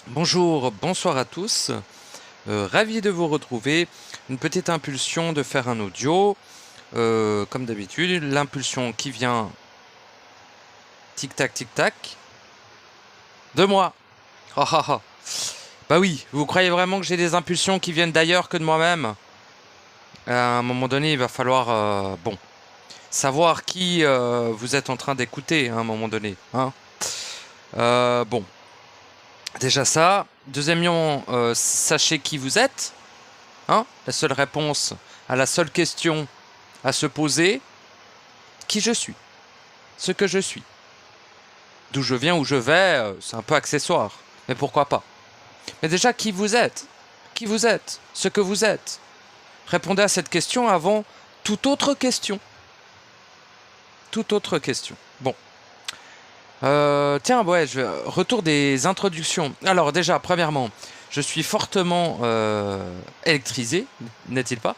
Bonjour, bonsoir à tous. Ravi de vous retrouver. Une petite impulsion de faire un audio. Comme d'habitude, l'impulsion qui vient tic-tac, tic-tac de moi. Ah, ah, ah. Bah oui, vous croyez vraiment que j'ai des impulsions qui viennent d'ailleurs que de moi-même? À un moment donné, il va falloir savoir qui vous êtes en train d'écouter à un moment donné. Hein. Bon, déjà ça. Deuxièmement, sachez qui vous êtes. Hein, la seule réponse à la seule question à se poser, qui je suis, ce que je suis. D'où je viens, où je vais, c'est un peu accessoire, mais pourquoi pas. Mais déjà, qui vous êtes? Qui vous êtes? Ce que vous êtes? Répondez à cette question avant toute autre question. Toute autre question. Bon. Tiens, ouais, retour des introductions. Alors déjà, premièrement, je suis fortement électrisé, n'est-il pas?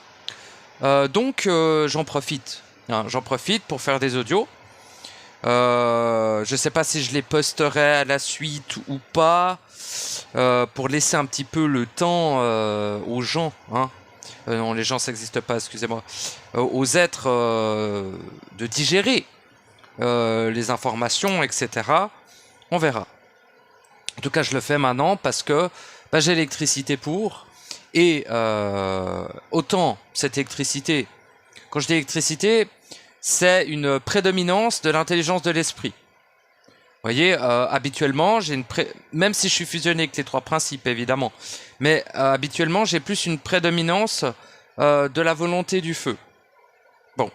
Donc j'en profite. Hein, j'en profite pour faire des audios. Je sais pas si je les posterai à la suite ou pas, pour laisser un petit peu le temps aux gens. Hein. Non, les gens, ça n'existe pas, excusez-moi. Aux êtres de digérer les informations, etc. On verra. En tout cas, je le fais maintenant parce que j'ai l'électricité pour. Et autant cette électricité, quand je dis électricité, c'est une prédominance de l'intelligence de l'esprit. Vous voyez, habituellement, même si je suis fusionné avec les trois principes, évidemment, mais habituellement, j'ai plus une prédominance de la volonté du feu. Bon.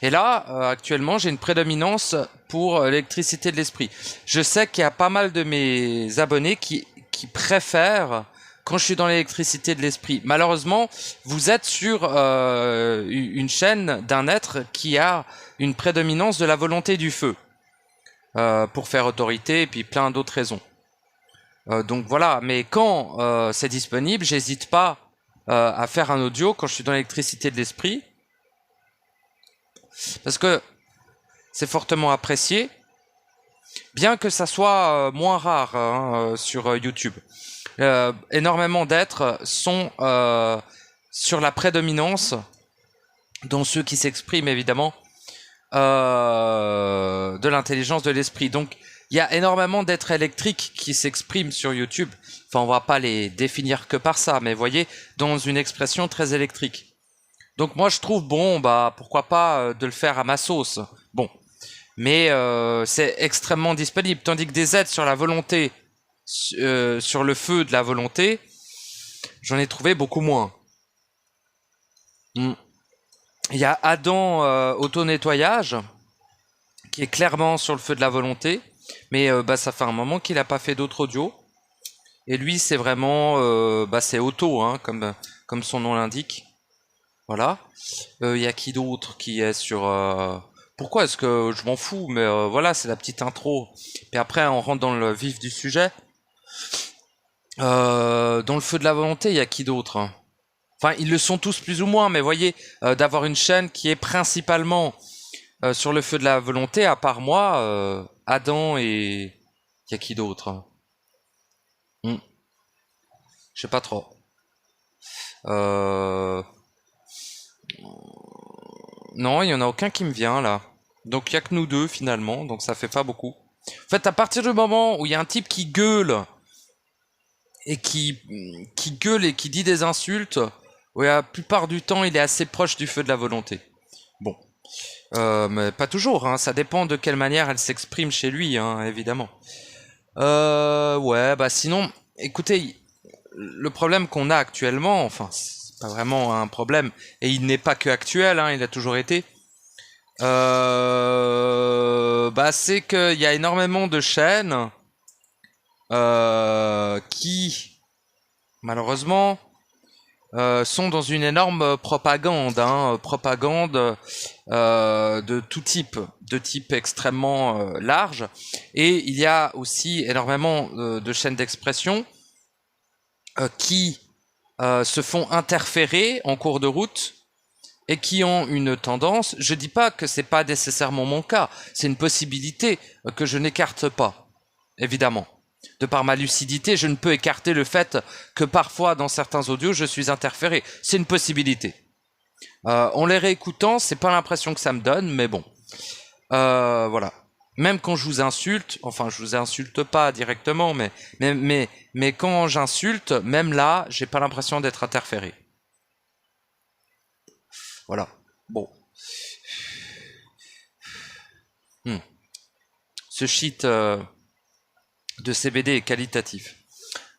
Et là, actuellement, j'ai une prédominance pour l'électricité de l'esprit. Je sais qu'il y a pas mal de mes abonnés qui préfèrent quand je suis dans l'électricité de l'esprit. Malheureusement, vous êtes sur une chaîne d'un être qui a une prédominance de la volonté du feu. Pour faire autorité et puis plein d'autres raisons. Donc voilà, mais quand c'est disponible, j'hésite pas à faire un audio quand je suis dans l'électricité de l'esprit. Parce que c'est fortement apprécié, bien que ça soit moins rare hein, sur YouTube. Énormément d'êtres sont sur la prédominance, dont ceux qui s'expriment évidemment, de l'intelligence de l'esprit. Donc il y a énormément d'êtres électriques qui s'expriment sur YouTube. Enfin, on va pas les définir que par ça, mais voyez, dans une expression très électrique. Donc moi je trouve bon, pourquoi pas de le faire à ma sauce. Bon, mais c'est extrêmement disponible. Tandis que des aides sur la volonté, sur le feu de la volonté, j'en ai trouvé beaucoup moins. Il y a Adam auto-nettoyage, qui est clairement sur le feu de la volonté, mais ça fait un moment qu'il n'a pas fait d'autres audio. Et lui, c'est vraiment, c'est auto, hein, comme son nom l'indique. Voilà. Il y a qui d'autre qui est sur... Pourquoi est-ce que je m'en fous? Mais voilà, c'est la petite intro. Puis après, on rentre dans le vif du sujet. Dans le feu de la volonté, il y a qui d'autre? Enfin, ils le sont tous plus ou moins, mais voyez, d'avoir une chaîne qui est principalement sur le feu de la volonté, à part moi, Adam et... Il y a qui d'autre? Je sais pas trop. Non, il y en a aucun qui me vient là. Donc il y a que nous deux finalement, donc ça fait pas beaucoup. En fait, à partir du moment où il y a un type qui gueule et qui gueule et qui dit des insultes, ouais, la plupart du temps, il est assez proche du feu de la volonté. Bon, mais pas toujours. Hein, ça dépend de quelle manière elle s'exprime chez lui, hein, évidemment. Ouais, sinon, écoutez, le problème qu'on a actuellement, enfin, c'est pas vraiment un problème, et il n'est pas que actuel, hein, il a toujours été. C'est qu'il y a énormément de chaînes qui, malheureusement, sont dans une énorme propagande, hein, propagande de tout type, de type extrêmement large. Et il y a aussi énormément de chaînes d'expression qui se font interférer en cours de route et qui ont une tendance, je dis pas que c'est pas nécessairement mon cas, c'est une possibilité que je n'écarte pas, évidemment. De par ma lucidité, je ne peux écarter le fait que parfois, dans certains audios, je suis interféré. C'est une possibilité. En les réécoutant, c'est pas l'impression que ça me donne, mais bon. Voilà. Même quand je vous insulte, enfin je vous insulte pas directement, mais quand j'insulte, même là, j'ai pas l'impression d'être interféré. Voilà. Bon. Ce shit de CBD est qualitatif.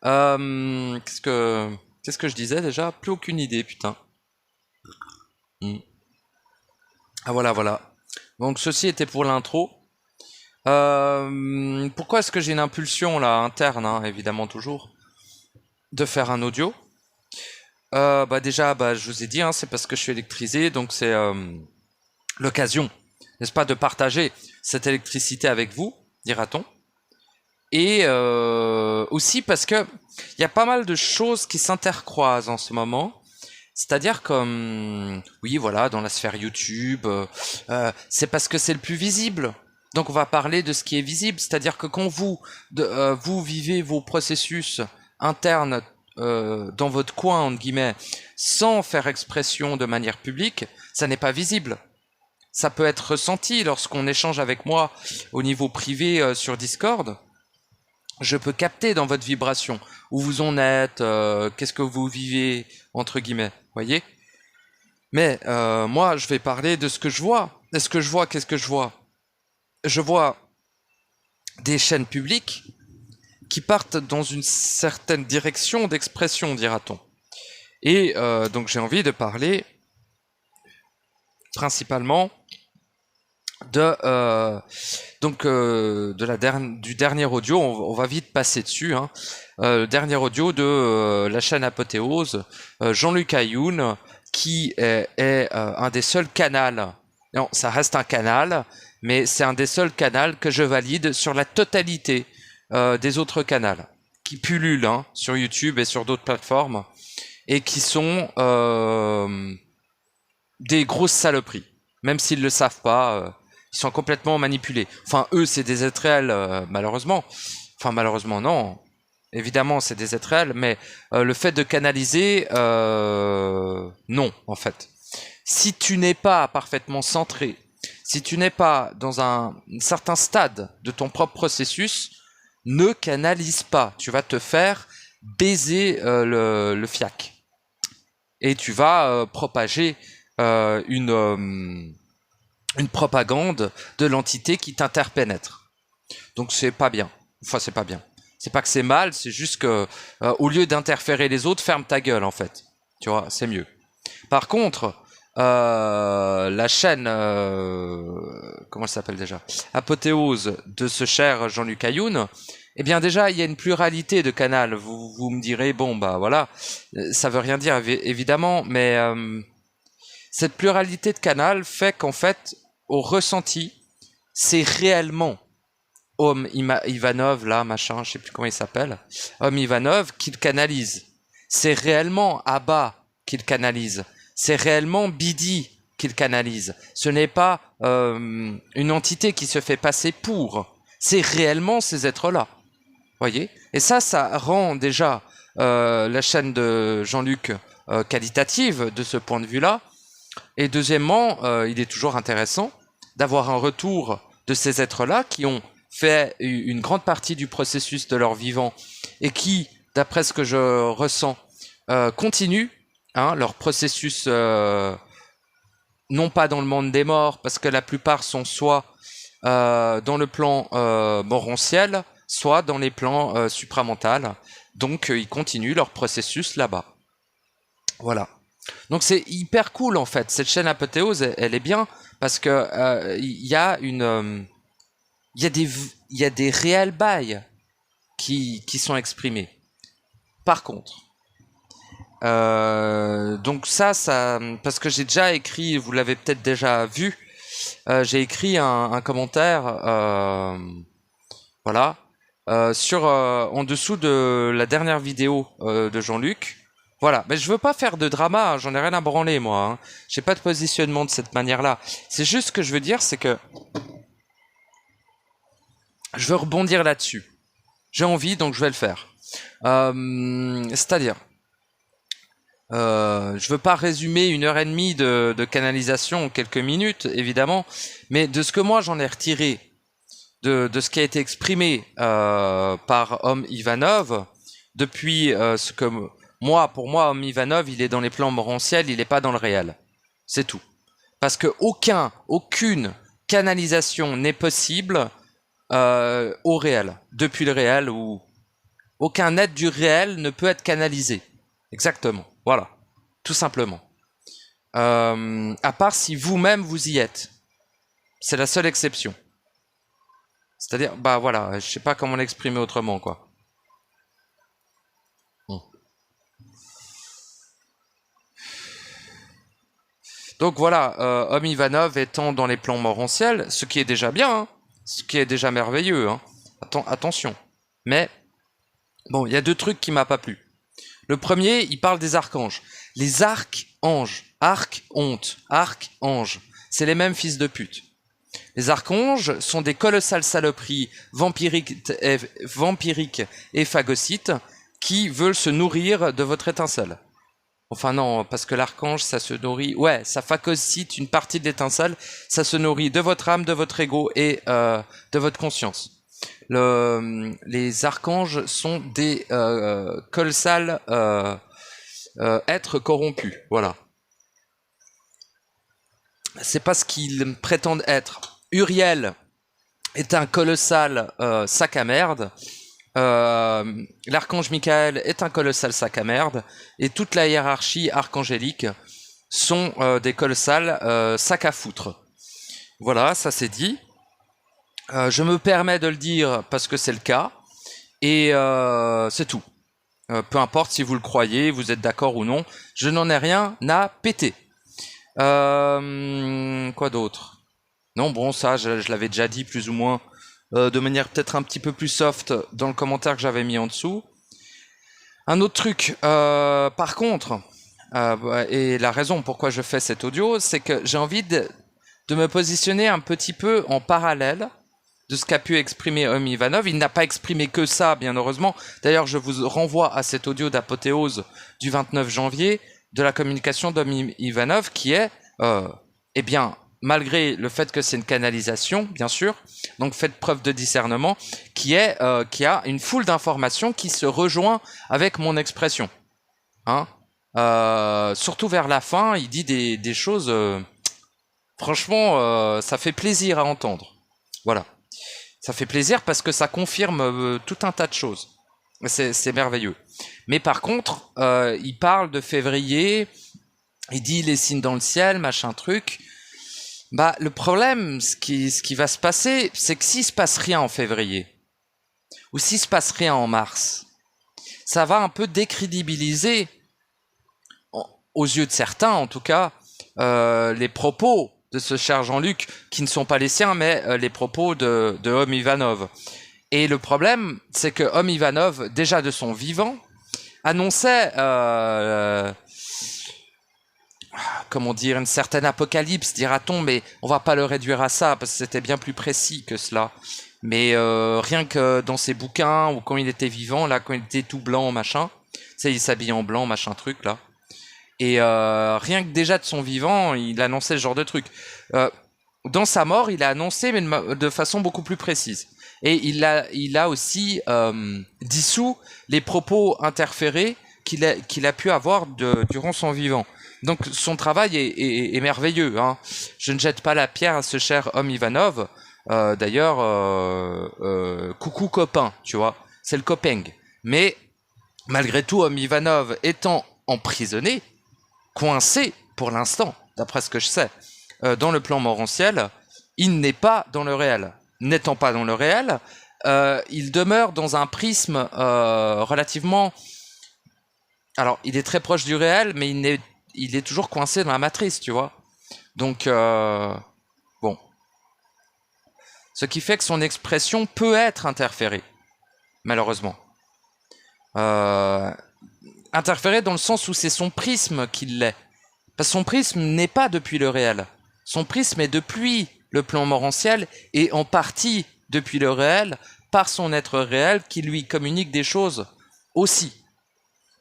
Qu'est-ce que je disais déjà? Plus aucune idée, putain. Ah voilà. Donc ceci était pour l'intro. Pourquoi est-ce que j'ai une impulsion là interne, hein, évidemment toujours, de faire un audio? Déjà, je vous ai dit, hein, c'est parce que je suis électrisé, donc c'est l'occasion, n'est-ce pas, de partager cette électricité avec vous, dira-t-on. Et aussi parce que il y a pas mal de choses qui s'intercroisent en ce moment. C'est-à-dire comme, oui, voilà, dans la sphère YouTube, c'est parce que c'est le plus visible. Donc on va parler de ce qui est visible. C'est-à-dire que quand vous vivez vos processus internes dans votre coin, entre guillemets, sans faire expression de manière publique, ça n'est pas visible. Ça peut être ressenti lorsqu'on échange avec moi au niveau privé sur Discord. Je peux capter dans votre vibration où vous en êtes, qu'est-ce que vous vivez, entre guillemets, voyez. Mais moi, je vais parler de ce que je vois. Qu'est-ce que je vois? Je vois des chaînes publiques qui partent dans une certaine direction d'expression, dira-t-on. Et donc j'ai envie de parler principalement du dernier audio. On va vite passer dessus, hein. Le dernier audio de la chaîne Apothéose, Jean-Luc Ayoun, qui est un des seuls canals. Non, ça reste un canal, mais c'est un des seuls canaux que je valide sur la totalité des autres canaux qui pullulent, hein, sur YouTube et sur d'autres plateformes et qui sont des grosses saloperies, même s'ils le savent pas. Ils sont complètement manipulés. Enfin, eux, c'est des êtres réels, malheureusement. Enfin, malheureusement, non. Évidemment, c'est des êtres réels, mais le fait de canaliser, non, en fait. Si tu n'es pas parfaitement centré, si tu n'es pas dans un certain stade de ton propre processus, ne canalise pas. Tu vas te faire baiser le fiac. Et tu vas propager une propagande de l'entité qui t'interpénètre. Donc c'est pas bien. Enfin, c'est pas bien. C'est pas que c'est mal, c'est juste que au lieu d'interférer les autres, ferme ta gueule en fait. Tu vois, c'est mieux. Par contre, la chaîne, comment elle s'appelle déjà, Apothéose de ce cher Jean-Luc Ayoun, eh bien déjà il y a une pluralité de canaux. Vous me direz bon voilà, ça veut rien dire évidemment, mais cette pluralité de canaux fait qu'en fait au ressenti, c'est réellement Homme Ivanov, là, machin, je sais plus comment il s'appelle, Homme Ivanov, qu'il canalise. C'est réellement Abba qu'il canalise. C'est réellement Bidi qu'il canalise. Ce n'est pas une entité qui se fait passer pour. C'est réellement ces êtres-là. Voyez? Et ça rend déjà la chaîne de Jean-Luc qualitative de ce point de vue-là. Et deuxièmement, il est toujours intéressant d'avoir un retour de ces êtres-là qui ont fait une grande partie du processus de leur vivant et qui, d'après ce que je ressens, continuent leur processus, non pas dans le monde des morts, parce que la plupart sont soit dans le plan morontiel, soit dans les plans supramentales. Donc ils continuent leur processus là-bas. Voilà. Donc c'est hyper cool en fait. Cette chaîne Apothéose, elle est bien parce que il y a des réels bails qui sont exprimés. Par contre, donc ça, parce que j'ai déjà écrit, vous l'avez peut-être déjà vu, j'ai écrit un commentaire, voilà, en dessous de la dernière vidéo de Jean-Luc. Voilà, mais je veux pas faire de drama, hein, j'en ai rien à branler moi. Hein. J'ai pas de positionnement de cette manière-là. C'est juste ce que je veux dire, c'est que je veux rebondir là-dessus. j'ai envie, donc je vais le faire. C'est-à-dire, je veux pas résumer 1 heure et demie de canalisation en quelques minutes, évidemment, mais de ce que moi j'en ai retiré, de ce qui a été exprimé par Om Ivanov, depuis ce que pour moi, Om Ivanov, il est dans les plans morantiels, il n'est pas dans le réel. C'est tout. Parce que aucune canalisation n'est possible au réel, depuis le réel, ou aucun être du réel ne peut être canalisé. Exactement. Voilà. Tout simplement. À part si vous-même vous y êtes. C'est la seule exception. C'est-à-dire, bah voilà, je sais pas comment l'exprimer autrement, quoi. Donc voilà, Om Ivanov étant dans les plans morantiels, ce qui est déjà bien, hein, ce qui est déjà merveilleux, hein. Attention. Mais, bon, il y a 2 trucs qui m'a pas plu. Le premier, il parle des archanges. Les archanges, honte, archanges, c'est les mêmes fils de pute. Les archanges sont des colossales saloperies vampiriques et phagocytes qui veulent se nourrir de votre étincelle. Enfin non, parce que l'archange, ça se nourrit... Ouais, ça phagocyte une partie de l'étincelle, ça se nourrit de votre âme, de votre ego et de votre conscience. Les archanges sont des colossales êtres corrompus, voilà. C'est pas ce qu'ils prétendent être. Uriel est un colossal sac à merde. L'archange Michael est un colossal sac à merde. Et toute la hiérarchie archangélique sont des colossales sacs à foutre. Voilà, ça c'est dit. Je me permets de le dire parce que c'est le cas. Et c'est tout. Peu importe si vous le croyez, vous êtes d'accord ou non. Je n'en ai rien à péter. Quoi d'autre? Non, bon, ça, je l'avais déjà dit plus ou moins, de manière peut-être un petit peu plus soft dans le commentaire que j'avais mis en dessous. Un autre truc, par contre, et la raison pourquoi je fais cet audio, c'est que j'ai envie de me positionner un petit peu en parallèle de ce qu'a pu exprimer Om Ivanov. Il n'a pas exprimé que ça, bien heureusement. D'ailleurs, je vous renvoie à cet audio d'apothéose du 29 janvier de la communication d'Om Ivanov qui est, eh bien, malgré le fait que c'est une canalisation, bien sûr, donc faites preuve de discernement, qui a une foule d'informations qui se rejoint avec mon expression. Hein, surtout vers la fin, il dit des choses, franchement, ça fait plaisir à entendre. Voilà. Ça fait plaisir parce que ça confirme tout un tas de choses. C'est merveilleux. Mais par contre, il parle de février, il dit les signes dans le ciel, machin truc. Bah, le problème, ce qui va se passer, c'est que s'il se passe rien en février, ou s'il se passe rien en mars, ça va un peu décrédibiliser, aux yeux de certains en tout cas, les propos de ce cher Jean-Luc, qui ne sont pas les siens, mais les propos de Om Ivanov. Et le problème, c'est que Om Ivanov, déjà de son vivant, annonçait, comment dire, une certaine apocalypse, dira-t-on, mais on va pas le réduire à ça, parce que c'était bien plus précis que cela. Mais rien que dans ses bouquins, ou quand il était vivant, là, quand il était tout blanc, machin, tu sais, il s'habillait en blanc, machin truc, là. Et rien que déjà de son vivant, il annonçait ce genre de truc. Dans sa mort, il a annoncé, mais de façon beaucoup plus précise. Et il a aussi dissous les propos interférés qu'il a pu avoir durant son vivant. Donc son travail est merveilleux. Hein. Je ne jette pas la pierre à ce cher Om Ivanov. D'ailleurs, coucou copain, tu vois, c'est le copain. Mais malgré tout, Om Ivanov étant emprisonné, coincé pour l'instant, d'après ce que je sais, dans le plan morantiel, il n'est pas dans le réel. N'étant pas dans le réel, il demeure dans un prisme relativement... Alors, il est très proche du réel, mais il est toujours coincé dans la matrice, tu vois. Donc, bon. Ce qui fait que son expression peut être interférée, malheureusement. Interférée dans le sens où c'est son prisme qui l'est. Parce que son prisme n'est pas depuis le réel. Son prisme est depuis le plan morantiel et en partie depuis le réel par son être réel qui lui communique des choses aussi.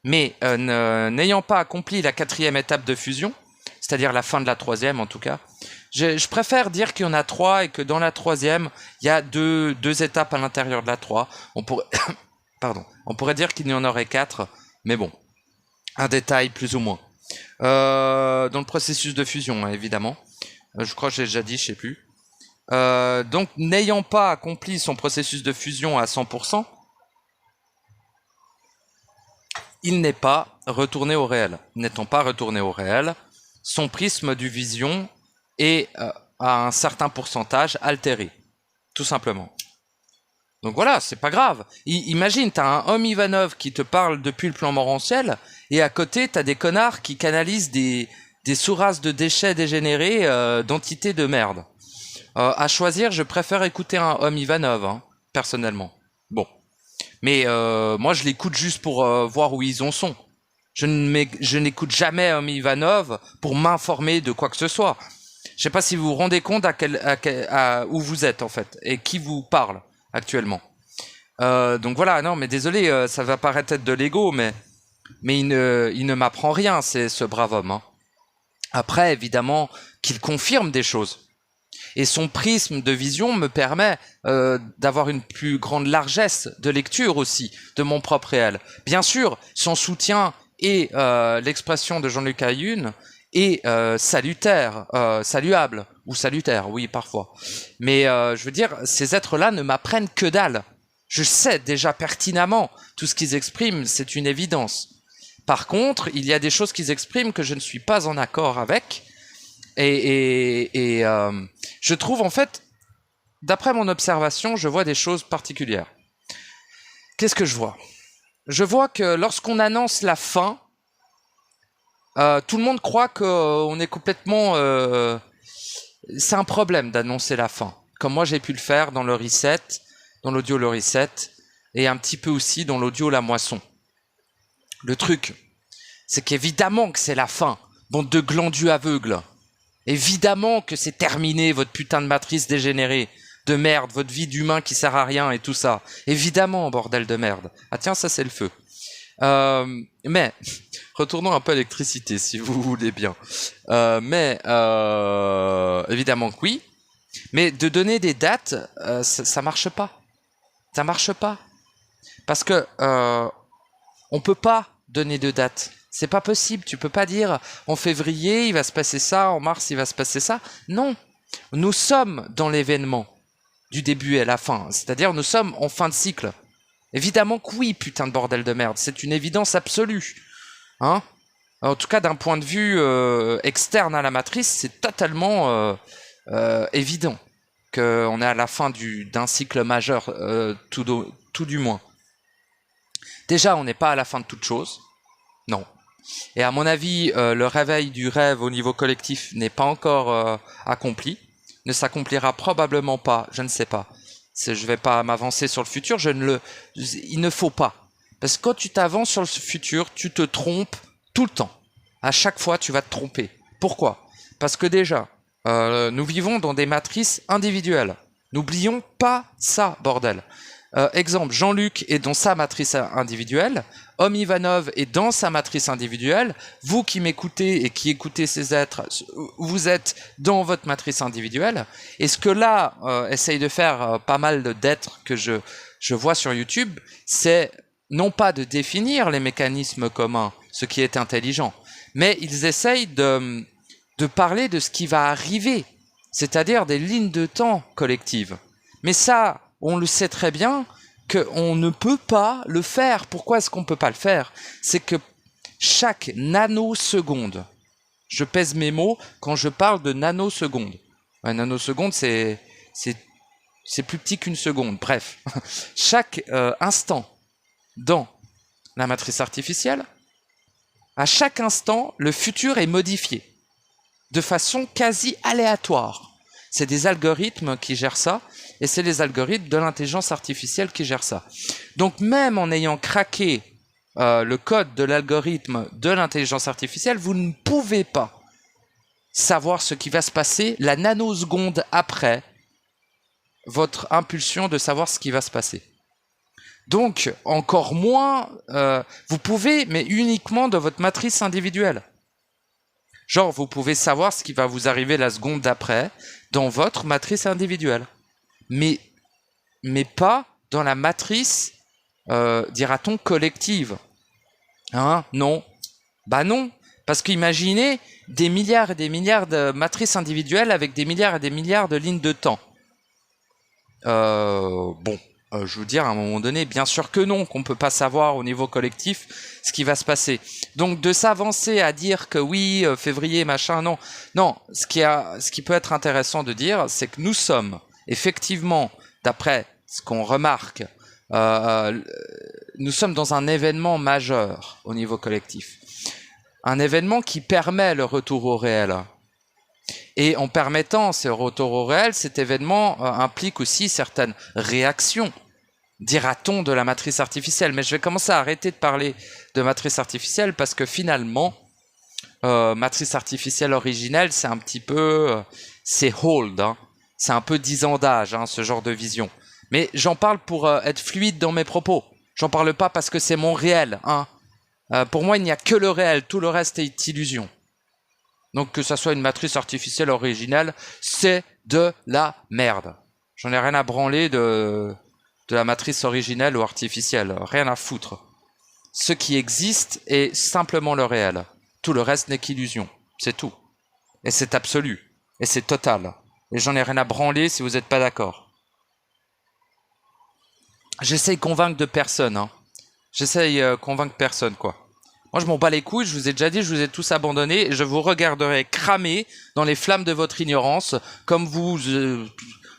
Mais n'ayant pas accompli la 4e étape de fusion, c'est-à-dire la fin de la 3e en tout cas, je préfère dire qu'il y en a 3 et que dans la 3e, il y a deux étapes à l'intérieur de la 3. On pourrait, on pourrait dire qu'il y en aurait 4, mais bon, un détail plus ou moins. Dans le processus de fusion, hein, évidemment. Je crois que j'ai déjà dit, je sais plus. Donc, n'ayant pas accompli son processus de fusion à 100%, il n'est pas retourné au réel. N'étant pas retourné au réel, son prisme du vision est à un certain pourcentage altéré, tout simplement. Donc voilà, c'est pas grave. Imagine, t'as un homme Ivanov qui te parle depuis le plan morantiel, et à côté, t'as des connards qui canalisent des sous-races de déchets dégénérés d'entités de merde. À choisir, je préfère écouter un homme Ivanov, hein, personnellement. Bon. Mais moi, je l'écoute juste pour voir où ils en sont. Je n'écoute jamais homme Ivanov pour m'informer de quoi que ce soit. Je sais pas si vous vous rendez compte où vous êtes, en fait, et qui vous parle actuellement. Donc voilà, non, mais désolé, ça va paraître être de l'ego, mais il ne m'apprend rien, c'est ce brave homme. Hein. Après, évidemment, qu'il confirme des choses. Et son prisme de vision me permet d'avoir une plus grande largesse de lecture aussi de mon propre réel. Bien sûr, son soutien et l'expression de Jean-Luc Ayoun est salutaire, saluable, ou salutaire, oui, parfois. Mais je veux dire, ces êtres-là ne m'apprennent que dalle. Je sais déjà pertinemment tout ce qu'ils expriment, c'est une évidence. Par contre, il y a des choses qu'ils expriment que je ne suis pas en accord avec. Et je trouve, en fait, d'après mon observation, je vois des choses particulières. Qu'est-ce que je vois ? Je vois que lorsqu'on annonce la fin, tout le monde croit qu'on est complètement... c'est un problème d'annoncer la fin. Comme moi, j'ai pu le faire dans le reset, dans l'audio le reset, et un petit peu aussi dans l'audio la moisson. Le truc, c'est qu'évidemment que c'est la fin, bande de glandus aveugles. Évidemment que c'est terminé, votre putain de matrice dégénérée, de merde, votre vie d'humain qui sert à rien et tout ça. Évidemment, bordel de merde. Ah tiens, ça c'est le feu. Mais, retournons un peu à l'électricité, si vous voulez bien. Évidemment que oui. Mais de donner des dates, ça marche pas. Ça marche pas. Parce que on peut pas donner de date. C'est pas possible, tu peux pas dire en février il va se passer ça, en mars il va se passer ça. Non, nous sommes dans l'événement du début et la fin, c'est-à-dire nous sommes en fin de cycle. Évidemment que oui, putain de bordel de merde, c'est une évidence absolue. Hein ? En tout cas, d'un point de vue externe à la matrice, c'est totalement évident qu'on est à la fin d'un cycle majeur, tout du moins. Déjà, on n'est pas à la fin de toute chose. Non. Et à mon avis, le réveil du rêve au niveau collectif n'est pas encore accompli, ne s'accomplira probablement pas, je ne sais pas. Je ne vais pas m'avancer sur le futur, il ne faut pas. Parce que quand tu t'avances sur le futur, tu te trompes tout le temps. À chaque fois, tu vas te tromper. Pourquoi ? Parce que déjà, nous vivons dans des matrices individuelles. N'oublions pas ça, bordel. Exemple, Jean-Luc est dans sa matrice individuelle, Homme Ivanov est dans sa matrice individuelle, vous qui m'écoutez et qui écoutez ces êtres, vous êtes dans votre matrice individuelle, et ce que là essaye de faire pas mal d'êtres que je vois sur YouTube, c'est non pas de définir les mécanismes communs, ce qui est intelligent, mais ils essayent de parler de ce qui va arriver, c'est-à-dire des lignes de temps collectives. Mais ça, on le sait très bien qu'on ne peut pas le faire. Pourquoi est-ce qu'on ne peut pas le faire ? C'est que chaque nanoseconde, je pèse mes mots quand je parle de nanoseconde. Un nanoseconde, c'est plus petit qu'une seconde. Bref, chaque instant dans la matrice artificielle, à chaque instant, le futur est modifié de façon quasi aléatoire. C'est des algorithmes qui gèrent ça, et c'est les algorithmes de l'intelligence artificielle qui gèrent ça. Donc même en ayant craqué le code de l'algorithme de l'intelligence artificielle, vous ne pouvez pas savoir ce qui va se passer la nanoseconde après votre impulsion de savoir ce qui va se passer. Donc, encore moins, vous pouvez, mais uniquement de votre matrice individuelle. Genre, vous pouvez savoir ce qui va vous arriver la seconde d'après dans votre matrice individuelle. Mais pas dans la matrice, dira-t-on, collective. Hein? Non. Bah non. Parce qu'imaginez des milliards et des milliards de matrices individuelles avec des milliards et des milliards de lignes de temps. Je veux dire, à un moment donné, bien sûr que non, qu'on ne peut pas savoir au niveau collectif ce qui va se passer. Donc, de s'avancer à dire que oui, février, machin, non. Non, ce qui peut être intéressant de dire, c'est que nous sommes, effectivement, d'après ce qu'on remarque, nous sommes dans un événement majeur au niveau collectif. Un événement qui permet le retour au réel. Et en permettant ce retour au réel, cet événement implique aussi certaines réactions, dira-t-on, de la matrice artificielle. Mais je vais commencer à arrêter de parler de matrice artificielle parce que finalement, matrice artificielle originelle, c'est un petit peu... c'est old, hein. C'est un peu 10 ans d'âge, hein, ce genre de vision. Mais j'en parle pour être fluide dans mes propos. J'en parle pas parce que c'est mon réel. Hein. Pour moi, il n'y a que le réel. Tout le reste est illusion. Donc que ça soit une matrice artificielle originelle, c'est de la merde. J'en ai rien à branler de la matrice originelle ou artificielle. Rien à foutre. Ce qui existe est simplement le réel. Tout le reste n'est qu'illusion. C'est tout. Et c'est absolu. Et c'est total. Et j'en ai rien à branler si vous n'êtes pas d'accord. J'essaye de convaincre de personne. Hein. J'essaye de convaincre personne, quoi. Moi, je m'en bats les couilles, je vous ai déjà dit, je vous ai tous abandonnés, et je vous regarderai cramer dans les flammes de votre ignorance, comme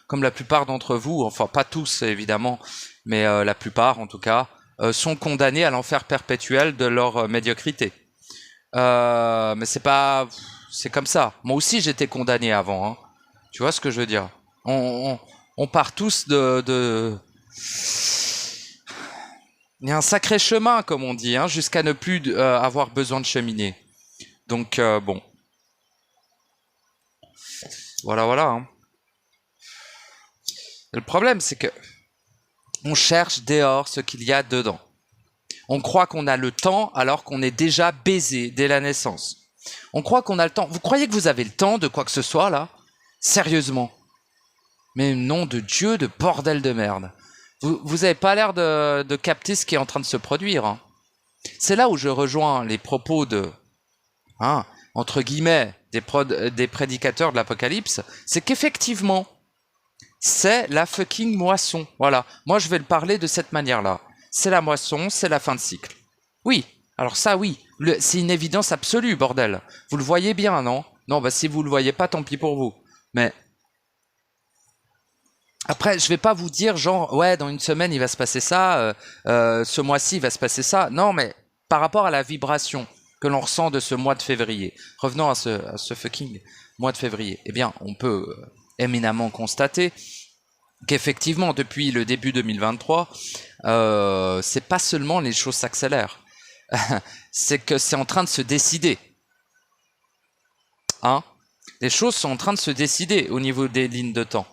comme la plupart d'entre vous, enfin pas tous évidemment, mais la plupart en tout cas, sont condamnés à l'enfer perpétuel de leur médiocrité. Mais c'est comme ça. Moi aussi, j'étais condamné avant. Hein. Tu vois ce que je veux dire ? On part tous de... Il y a un sacré chemin, comme on dit, hein, jusqu'à ne plus avoir besoin de cheminer. Donc, bon. Voilà. Hein. Le problème, c'est que on cherche dehors ce qu'il y a dedans. On croit qu'on a le temps alors qu'on est déjà baisé dès la naissance. On croit qu'on a le temps. Vous croyez que vous avez le temps de quoi que ce soit, là ? Sérieusement. Mais nom de Dieu, de bordel de merde. Vous avez pas l'air de capter ce qui est en train de se produire. Hein. C'est là où je rejoins les propos de, entre guillemets, des prédicateurs de l'apocalypse. C'est qu'effectivement, c'est la fucking moisson. Voilà. Moi, je vais le parler de cette manière-là. C'est la moisson, c'est la fin de cycle. Oui. Alors ça, oui. C'est une évidence absolue, bordel. Vous le voyez bien, non ? Non, bah si vous le voyez pas, tant pis pour vous. Mais... Après, je vais pas vous dire genre, ouais, dans une semaine, il va se passer ça, ce mois-ci, il va se passer ça. Non, mais par rapport à la vibration que l'on ressent de ce mois de février, revenons à ce fucking mois de février, eh bien, on peut éminemment constater qu'effectivement, depuis le début 2023, c'est pas seulement les choses s'accélèrent, c'est que c'est en train de se décider. Hein ? Les choses sont en train de se décider au niveau des lignes de temps.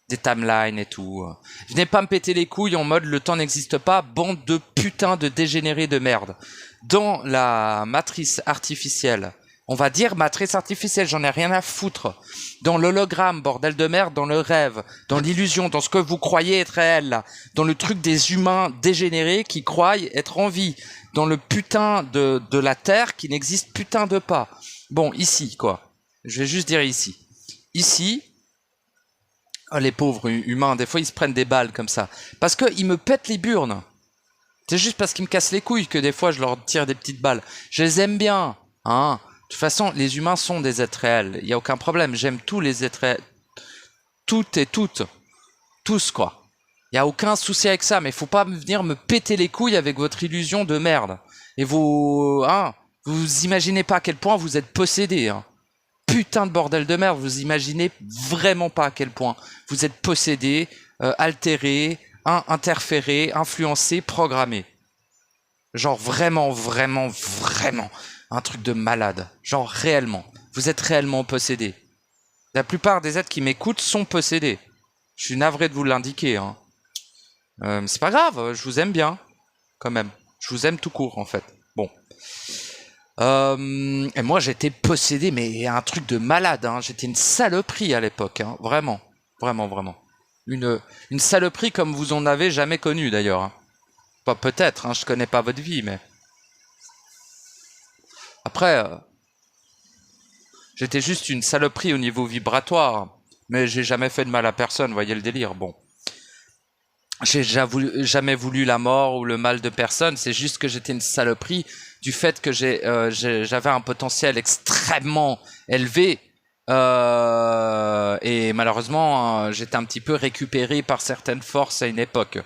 Des timelines et tout. Venez pas me péter les couilles en mode le temps n'existe pas, bande de putain de dégénérés de merde. Dans la matrice artificielle, on va dire matrice artificielle, j'en ai rien à foutre. Dans l'hologramme, bordel de merde, dans le rêve, dans l'illusion, dans ce que vous croyez être réel, là. Dans le truc des humains dégénérés qui croient être en vie. Dans le putain de la Terre qui n'existe putain de pas. Bon, ici, quoi. Je vais juste dire ici. Ici... Oh, les pauvres humains, des fois ils se prennent des balles comme ça. Parce qu'ils me pètent les burnes. C'est juste parce qu'ils me cassent les couilles que des fois je leur tire des petites balles. Je les aime bien. Hein. De toute façon, les humains sont des êtres réels. Il n'y a aucun problème. J'aime tous les êtres réels. Toutes et toutes. Tous, quoi. Il n'y a aucun souci avec ça. Mais il faut pas venir me péter les couilles avec votre illusion de merde. Et vous imaginez pas à quel point vous êtes possédés. Hein. Putain de bordel de merde, vous imaginez vraiment pas à quel point vous êtes possédé, altéré, interféré, influencé, programmé. Genre vraiment, un truc de malade. Genre réellement, vous êtes réellement possédé. La plupart des êtres qui m'écoutent sont possédés. Je suis navré de vous l'indiquer. Hein. C'est pas grave, je vous aime bien, quand même. Je vous aime tout court, en fait. Bon. Et moi, j'étais possédé, mais un truc de malade. Hein. J'étais une saloperie à l'époque, hein. Vraiment. Vraiment, vraiment. Une saloperie comme vous en avez jamais connue, d'ailleurs. Hein. Pas peut-être, hein, je connais pas votre vie, mais... Après, j'étais juste une saloperie au niveau vibratoire. Mais j'ai jamais fait de mal à personne, voyez le délire. Bon. J'ai jamais voulu la mort ou le mal de personne, c'est juste que j'étais une saloperie du fait que j'avais un potentiel extrêmement élevé et malheureusement j'étais un petit peu récupéré par certaines forces à une époque.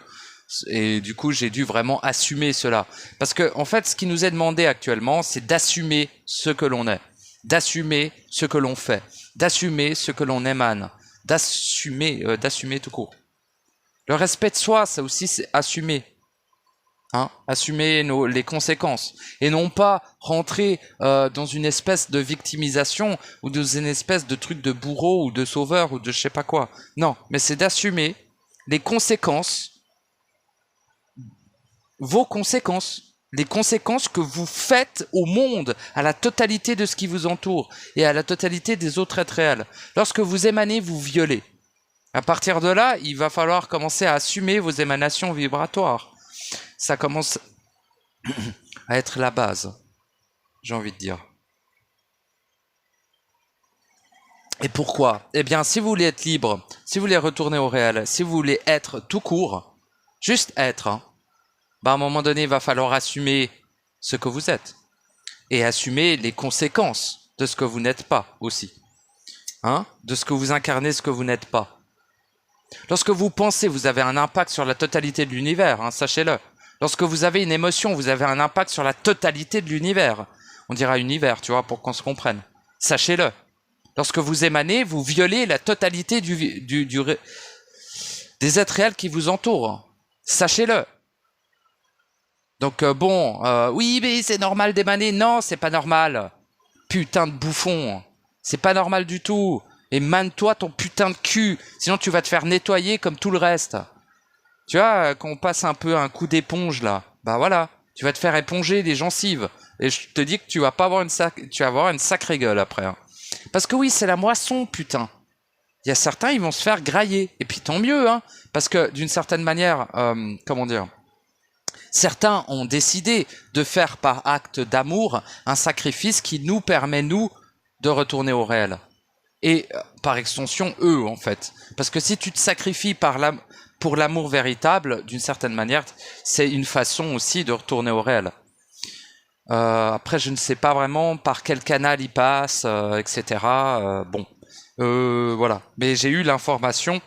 Et du coup, j'ai dû vraiment assumer cela. Parce que, en fait, ce qui nous est demandé actuellement, c'est d'assumer ce que l'on est, d'assumer ce que l'on fait, d'assumer ce que l'on émane, d'assumer tout court. Le respect de soi, ça aussi, c'est assumer. Hein, assumer les conséquences. Et non pas rentrer dans une espèce de victimisation ou dans une espèce de truc de bourreau ou de sauveur ou de je sais pas quoi. Non, mais c'est d'assumer les conséquences, vos conséquences. Les conséquences que vous faites au monde, à la totalité de ce qui vous entoure et à la totalité des autres êtres réels. Lorsque vous émanez, vous violez. À partir de là, il va falloir commencer à assumer vos émanations vibratoires. Ça commence à être la base, j'ai envie de dire. Et pourquoi? Eh bien, si vous voulez être libre, si vous voulez retourner au réel, si vous voulez être tout court, juste être, hein, bah à un moment donné, il va falloir assumer ce que vous êtes. Et assumer les conséquences de ce que vous n'êtes pas aussi. Hein, de ce que vous incarnez, ce que vous n'êtes pas. Lorsque vous pensez, vous avez un impact sur la totalité de l'univers, hein, sachez-le. Lorsque vous avez une émotion, vous avez un impact sur la totalité de l'univers. On dira univers, tu vois, pour qu'on se comprenne. Sachez-le. Lorsque vous émanez, vous violez la totalité des êtres réels qui vous entourent. Sachez-le. Donc oui, mais c'est normal d'émaner. Non, c'est pas normal. Putain de bouffon. C'est pas normal du tout. Émane-toi ton putain de cul, sinon tu vas te faire nettoyer comme tout le reste. Tu vois, quand on passe un peu un coup d'éponge là, bah voilà, tu vas te faire éponger les gencives. Et je te dis que tu vas pas avoir tu vas avoir une sacrée gueule après. Hein. Parce que oui, c'est la moisson, putain. Il y a certains, ils vont se faire grailler. Et puis tant mieux, hein. Parce que d'une certaine manière, comment dire, certains ont décidé de faire par acte d'amour un sacrifice qui nous permet, nous, de retourner au réel. Et par extension, eux, en fait. Parce que si tu te sacrifies pour l'amour véritable, d'une certaine manière, c'est une façon aussi de retourner au réel. Après, je ne sais pas vraiment par quel canal il passe, etc. Voilà. Mais j'ai eu l'information,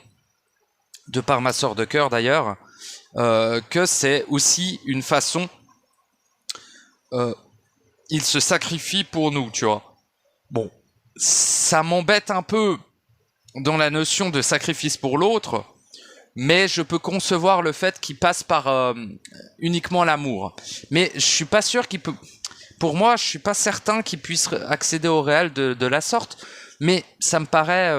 de par ma sœur de cœur d'ailleurs, que c'est aussi une façon... il se sacrifie pour nous, tu vois. Bon. Ça m'embête un peu dans la notion de sacrifice pour l'autre, mais je peux concevoir le fait qu'il passe par uniquement l'amour. Mais je suis pas sûr qu'il peut... Pour moi, je suis pas certain qu'il puisse accéder au réel de la sorte, mais ça me paraît...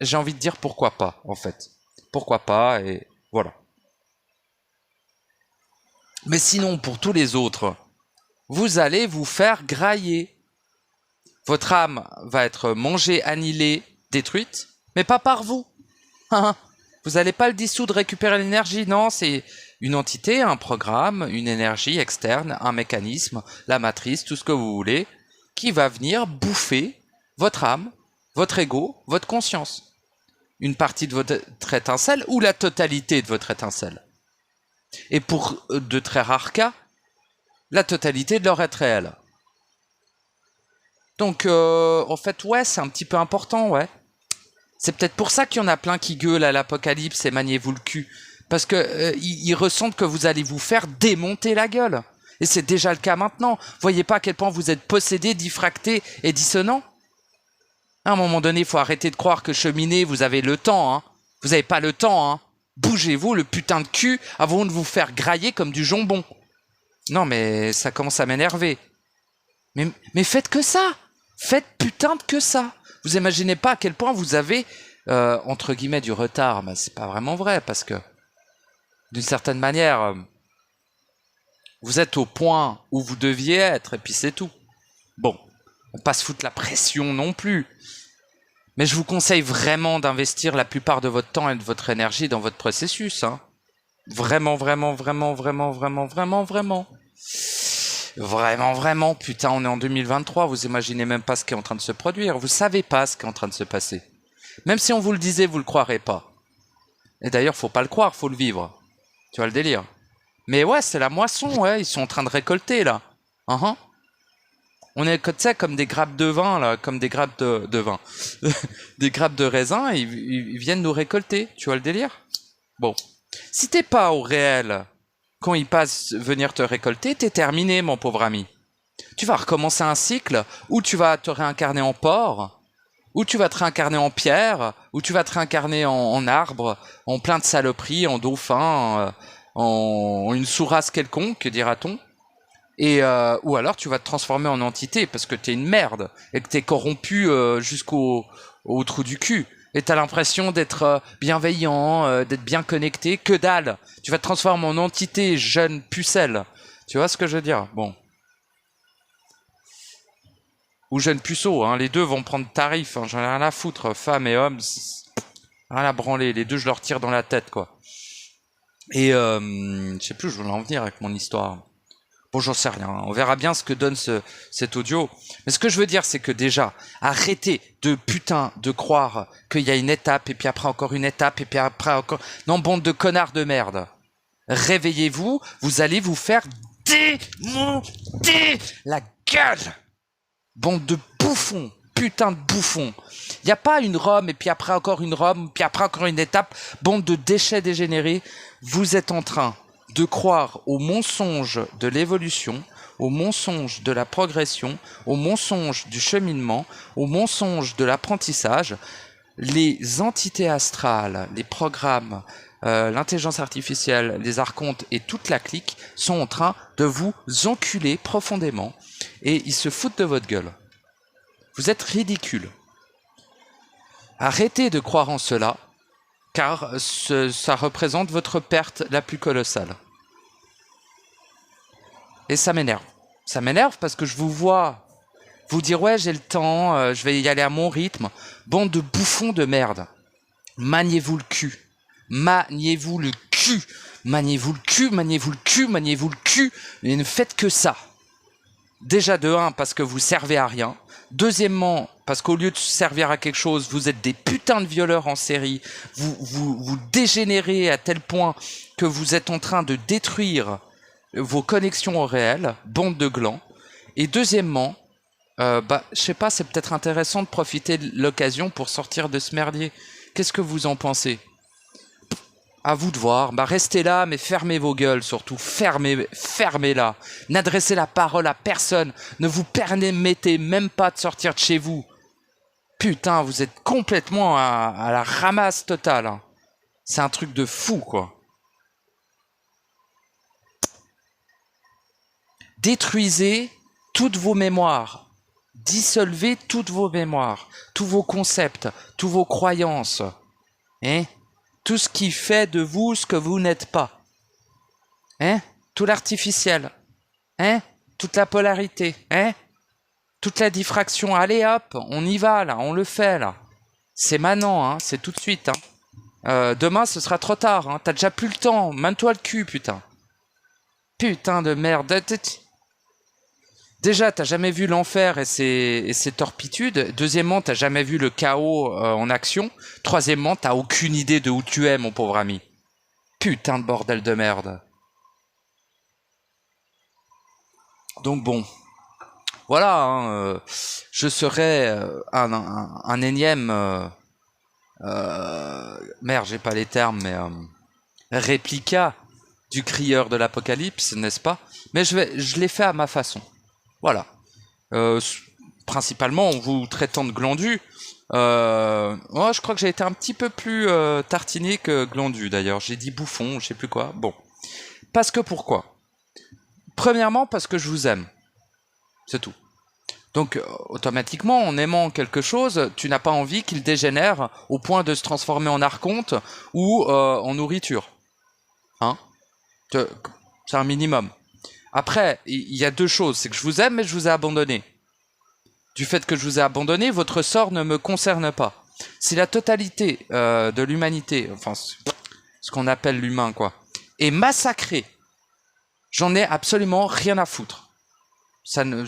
j'ai envie de dire pourquoi pas, en fait. Pourquoi pas, et voilà. Mais sinon, pour tous les autres, vous allez vous faire grailler. Votre âme va être mangée, annihilée, détruite, mais pas par vous. Vous n'allez pas le dissoudre, récupérer l'énergie, non, c'est une entité, un programme, une énergie externe, un mécanisme, la matrice, tout ce que vous voulez, qui va venir bouffer votre âme, votre ego, votre conscience. Une partie de votre étincelle ou la totalité de votre étincelle. Et pour de très rares cas, la totalité de leur être réel. Donc, en fait, ouais, c'est un petit peu important, ouais. C'est peut-être pour ça qu'il y en a plein qui gueulent à l'apocalypse et maniez-vous le cul. Parce que ils ressentent que vous allez vous faire démonter la gueule. Et c'est déjà le cas maintenant. Voyez pas à quel point vous êtes possédé, diffracté et dissonant. À un moment donné, il faut arrêter de croire que cheminer, vous avez le temps, hein. Vous n'avez pas le temps, hein. Bougez-vous le putain de cul avant de vous faire grailler comme du jambon. Non, mais ça commence à m'énerver. Mais faites que ça. Faites putain de que ça. Vous imaginez pas à quel point vous avez entre guillemets du retard, mais c'est pas vraiment vrai parce que d'une certaine manière, vous êtes au point où vous deviez être et puis c'est tout. Bon, on va pas se foutre la pression non plus. Mais je vous conseille vraiment d'investir la plupart de votre temps et de votre énergie dans votre processus. Hein. Vraiment, vraiment, vraiment, vraiment, vraiment, vraiment, vraiment. Vraiment, vraiment. Putain, on est en 2023, vous imaginez même pas ce qui est en train de se produire. Vous savez pas ce qui est en train de se passer. Même si on vous le disait, vous le croirez pas. Et d'ailleurs, faut pas le croire, faut le vivre. Tu vois le délire. Mais ouais, c'est la moisson, ouais. Ils sont en train de récolter, là. Uh-huh. On est, tu sais, comme des grappes de vin, là, comme des grappes de vin. Des grappes de raisin, ils viennent nous récolter. Tu vois le délire? Bon. Si t'es pas au réel, quand ils passent venir te récolter, t'es terminé, mon pauvre ami. Tu vas recommencer un cycle où tu vas te réincarner en porc, où tu vas te réincarner en pierre, où tu vas te réincarner en arbre, en plein de saloperies, en dauphin, en une sourasse quelconque, dira-t-on. Et ou alors tu vas te transformer en entité parce que t'es une merde et que t'es corrompu jusqu'au trou du cul. Et t'as l'impression d'être bienveillant, d'être bien connecté. Que dalle! Tu vas te transformer en entité jeune pucelle. Tu vois ce que je veux dire? Bon. Ou jeune puceau, hein. Les deux vont prendre tarif. Hein. J'en ai rien à foutre. Femmes et hommes, rien à branler. Les deux, je leur tire dans la tête, quoi. Et je sais plus où je voulais en venir avec mon histoire. Bon, j'en sais rien. On verra bien ce que donne cet audio. Mais ce que je veux dire, c'est que déjà, arrêtez de putain de croire qu'il y a une étape, et puis après encore une étape, et puis après encore... Non, bande de connards de merde. Réveillez-vous, vous allez vous faire démonter la gueule. Bande de bouffons. Putain de bouffons. Il n'y a pas une Rome, et puis après encore une Rome, puis après encore une étape. Bande de déchets dégénérés. Vous êtes en train de croire au mensonge de l'évolution, au mensonge de la progression, au mensonge du cheminement, au mensonge de l'apprentissage. Les entités astrales, les programmes, l'intelligence artificielle, les archontes et toute la clique sont en train de vous enculer profondément et ils se foutent de votre gueule. Vous êtes ridicule. Arrêtez de croire en cela, car ça représente votre perte la plus colossale. Et ça m'énerve. Ça m'énerve parce que je vous vois vous dire « Ouais, j'ai le temps, je vais y aller à mon rythme ». Bande de bouffons de merde. Maniez-vous le cul. Maniez-vous le cul. Maniez-vous le cul, maniez-vous le cul, maniez-vous le cul. Et ne faites que ça. Déjà de 1, parce que vous servez à rien. Deuxièmement, parce qu'au lieu de servir à quelque chose, vous êtes des putains de violeurs en série. Vous dégénérez à tel point que vous êtes en train de détruire vos connexions au réel, bande de glands. Et deuxièmement, je sais pas, c'est peut-être intéressant de profiter de l'occasion pour sortir de ce merdier. Qu'est-ce que vous en pensez? À vous de voir. Restez là, mais fermez vos gueules surtout. Fermez-la. N'adressez la parole à personne. Ne vous permettez même pas de sortir de chez vous. Putain, vous êtes complètement à la ramasse totale. Hein. C'est un truc de fou, quoi. Détruisez toutes vos mémoires. Dissolvez toutes vos mémoires. Tous vos concepts. Tous vos croyances. Hein? Tout ce qui fait de vous ce que vous n'êtes pas. Hein? Tout l'artificiel. Hein? Toute la polarité. Hein? Toute la diffraction. Allez hop, on y va là, on le fait là. C'est maintenant, hein, c'est tout de suite. Hein. Demain ce sera trop tard, hein. T'as déjà plus le temps. Mène-toi le cul, putain. Putain de merde. Déjà, t'as jamais vu l'enfer et ses torpitudes. Deuxièmement, t'as jamais vu le chaos en action. Troisièmement, t'as aucune idée de où tu es, mon pauvre ami. Putain de bordel de merde. Donc bon, voilà, hein, je serai un énième... merde, j'ai pas les termes, mais... réplica du crieur de l'apocalypse, n'est-ce pas? Mais je l'ai fait à ma façon. Voilà. Principalement en vous traitant de glandu. Moi, je crois que j'ai été un petit peu plus tartiné que glandu d'ailleurs. J'ai dit bouffon, je sais plus quoi. Bon. Parce que pourquoi? Premièrement, parce que je vous aime. C'est tout. Donc, automatiquement, en aimant quelque chose, tu n'as pas envie qu'il dégénère au point de se transformer en archonte ou en nourriture. Hein? C'est un minimum. Après, il y a deux choses. C'est que je vous aime, mais je vous ai abandonné. Du fait que je vous ai abandonné, votre sort ne me concerne pas. Si la totalité de l'humanité, enfin, ce qu'on appelle l'humain, quoi, est massacrée, j'en ai absolument rien à foutre. Ça ne...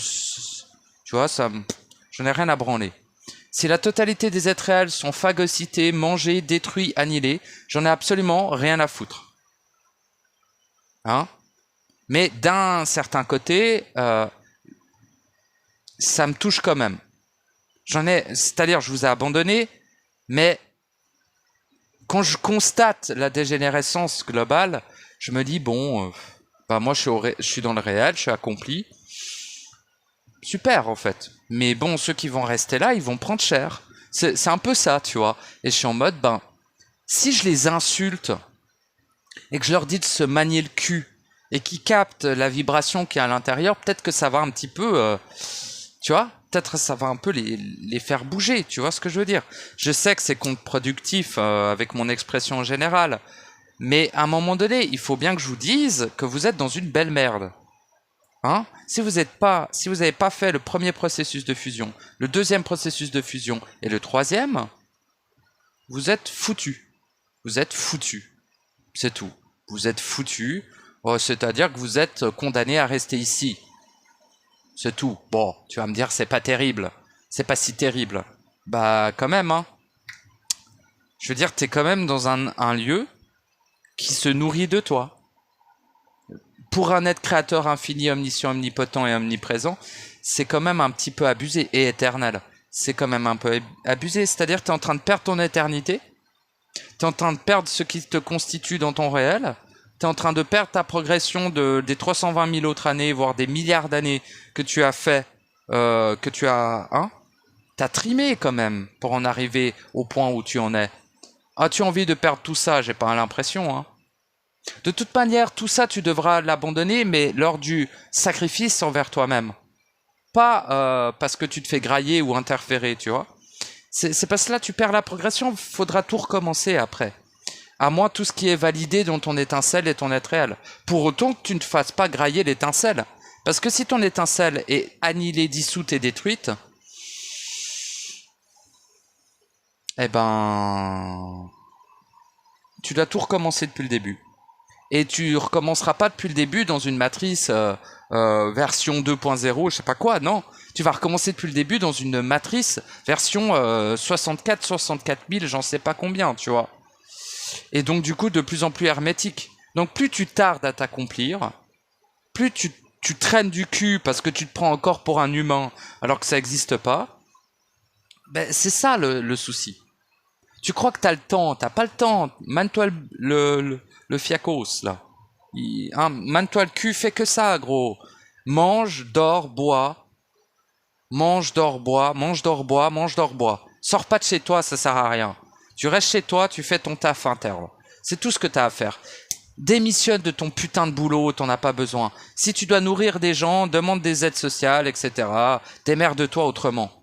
Tu vois, j'en ai rien à branler. Si la totalité des êtres réels sont phagocytés, mangés, détruits, annihilés, j'en ai absolument rien à foutre. Hein? Mais d'un certain côté, ça me touche quand même. C'est-à-dire, je vous ai abandonné, mais quand je constate la dégénérescence globale, je me dis, bon, moi je suis dans le réel, je suis accompli. Super, en fait. Mais bon, ceux qui vont rester là, ils vont prendre cher. C'est un peu ça, tu vois. Et je suis en mode, si je les insulte et que je leur dis de se manier le cul et qu'ils captent la vibration qui est à l'intérieur, peut-être que ça va un petit peu, tu vois, peut-être ça va un peu les faire bouger, tu vois ce que je veux dire. Je sais que c'est contre-productif avec mon expression générale, mais à un moment donné, il faut bien que je vous dise que vous êtes dans une belle merde. Hein? Si vous n'avez pas fait le premier processus de fusion, le deuxième processus de fusion et le troisième, vous êtes foutu. Vous êtes foutu. C'est tout. Vous êtes foutu. C'est-à-dire que vous êtes condamné à rester ici. C'est tout. Bon, tu vas me dire, c'est pas terrible. C'est pas si terrible. Bah, quand même, hein. Je veux dire, t'es quand même dans un lieu qui se nourrit de toi. Pour un être créateur infini, omniscient, omnipotent et omniprésent, c'est quand même un petit peu abusé, et éternel. C'est quand même un peu abusé, c'est-à-dire que tu es en train de perdre ton éternité, tu es en train de perdre ce qui te constitue dans ton réel, tu es en train de perdre ta progression des 320 000 autres années, voire des milliards d'années que tu as fait, que tu as... Hein, t'as trimé quand même pour en arriver au point où tu en es. As-tu envie de perdre tout ça? J'ai pas l'impression, hein. De toute manière, tout ça, tu devras l'abandonner, mais lors du sacrifice envers toi-même. Pas parce que tu te fais grailler ou interférer, tu vois. C'est parce que là, tu perds la progression, faudra tout recommencer après. À moins tout ce qui est validé dans ton étincelle et ton être réel. Pour autant que tu ne te fasses pas grailler l'étincelle. Parce que si ton étincelle est annihilée, dissoute et détruite, eh ben... tu dois tout recommencer depuis le début. Et tu recommenceras pas depuis le début dans une matrice version 2.0, je sais pas quoi, non. Tu vas recommencer depuis le début dans une matrice version 64 000, j'en sais pas combien, tu vois. Et donc du coup de plus en plus hermétique. Donc plus tu tardes à t'accomplir, plus tu traînes du cul parce que tu te prends encore pour un humain alors que ça n'existe pas, ben, c'est ça le souci. Tu crois que t'as le temps, t'as pas le temps. Mane-toi le fiacos, là. Mane-toi le cul, fais que ça, gros. Mange, dors, bois. Mange, dors, bois. Mange, dors, bois. Mange, dors, bois. Sors pas de chez toi, ça sert à rien. Tu restes chez toi, tu fais ton taf interne. C'est tout ce que t'as à faire. Démissionne de ton putain de boulot, t'en as pas besoin. Si tu dois nourrir des gens, demande des aides sociales, etc. Démerde-toi autrement.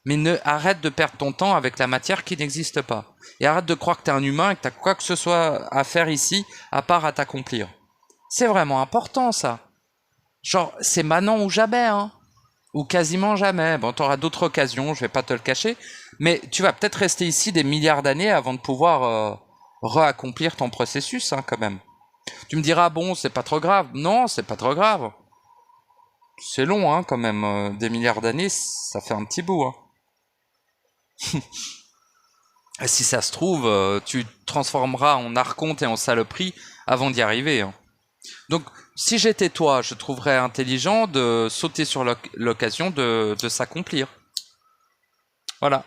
Mais arrête de perdre ton temps avec la matière qui n'existe pas. Et arrête de croire que t'es un humain et que t'as quoi que ce soit à faire ici, à part à t'accomplir. C'est vraiment important, ça. Genre, c'est maintenant ou jamais, hein. Ou quasiment jamais. Bon, t'auras d'autres occasions, je vais pas te le cacher. Mais tu vas peut-être rester ici des milliards d'années avant de pouvoir réaccomplir ton processus, hein, quand même. Tu me diras, bon, c'est pas trop grave. Non, c'est pas trop grave. C'est long, hein, quand même. Des milliards d'années, ça fait un petit bout, hein. Et si ça se trouve, tu te transformeras en archonte et en saloperie avant d'y arriver, hein. Donc, si j'étais toi, je trouverais intelligent de sauter sur l'occasion de s'accomplir. Voilà.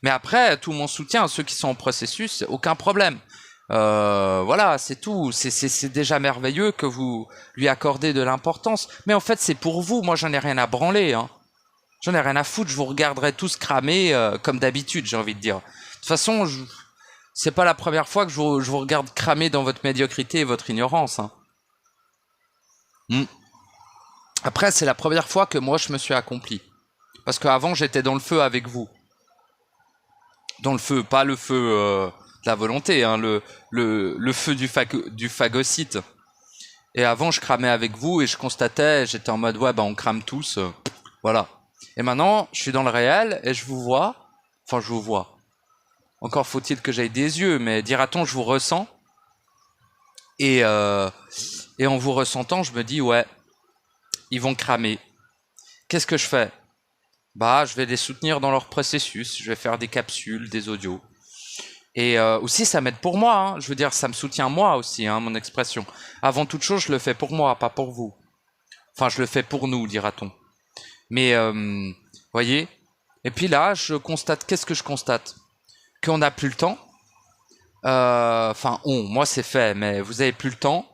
Mais après, tout mon soutien à ceux qui sont en processus, aucun problème. Voilà, c'est tout. C'est déjà merveilleux que vous lui accordez de l'importance. Mais en fait, c'est pour vous. Moi, j'en ai rien à branler, hein. J'en ai rien à foutre, je vous regarderai tous cramer comme d'habitude, j'ai envie de dire. De toute façon, c'est pas la première fois que je vous regarde cramer dans votre médiocrité et votre ignorance, hein. Après, c'est la première fois que moi, je me suis accompli. Parce qu'avant, j'étais dans le feu avec vous. Dans le feu, pas le feu de la volonté, hein, le feu du phagocyte. Et avant, je cramais avec vous et je constatais, j'étais en mode, ouais, bah on crame tous. Voilà. Et maintenant, je suis dans le réel et je vous vois. Enfin, je vous vois. Encore faut-il que j'aille des yeux, mais dira-t-on, je vous ressens. Et en vous ressentant, je me dis, ouais, ils vont cramer. Qu'est-ce que je fais? Bah, je vais les soutenir dans leur processus. Je vais faire des capsules, des audios. Et aussi, ça m'aide pour moi. Hein. Je veux dire, ça me soutient moi aussi, hein, mon expression. Avant toute chose, je le fais pour moi, pas pour vous. Enfin, je le fais pour nous, dira-t-on. Mais, voyez. Et puis là, je constate. Qu'est-ce que je constate? Qu'on n'a plus le temps. Enfin, moi c'est fait, mais vous avez plus le temps.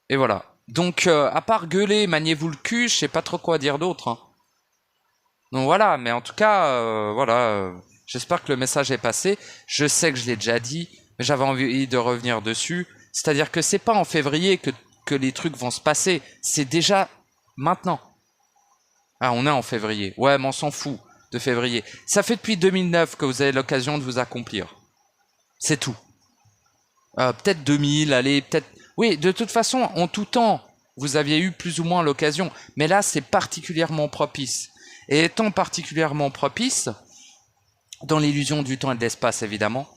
Et voilà. Donc, à part gueuler, maniez-vous le cul, je sais pas trop quoi dire d'autre. Hein. Donc voilà, mais en tout cas, voilà. J'espère que le message est passé. Je sais que je l'ai déjà dit, mais j'avais envie de revenir dessus. C'est-à-dire que c'est pas en février que les trucs vont se passer. C'est déjà maintenant. Ah, on est en février. Ouais, mais on s'en fout de février. Ça fait depuis 2009 que vous avez l'occasion de vous accomplir. C'est tout. Peut-être 2000, allez, peut-être... Oui, de toute façon, en tout temps, vous aviez eu plus ou moins l'occasion. Mais là, c'est particulièrement propice. Et étant particulièrement propice, dans l'illusion du temps et de l'espace, évidemment,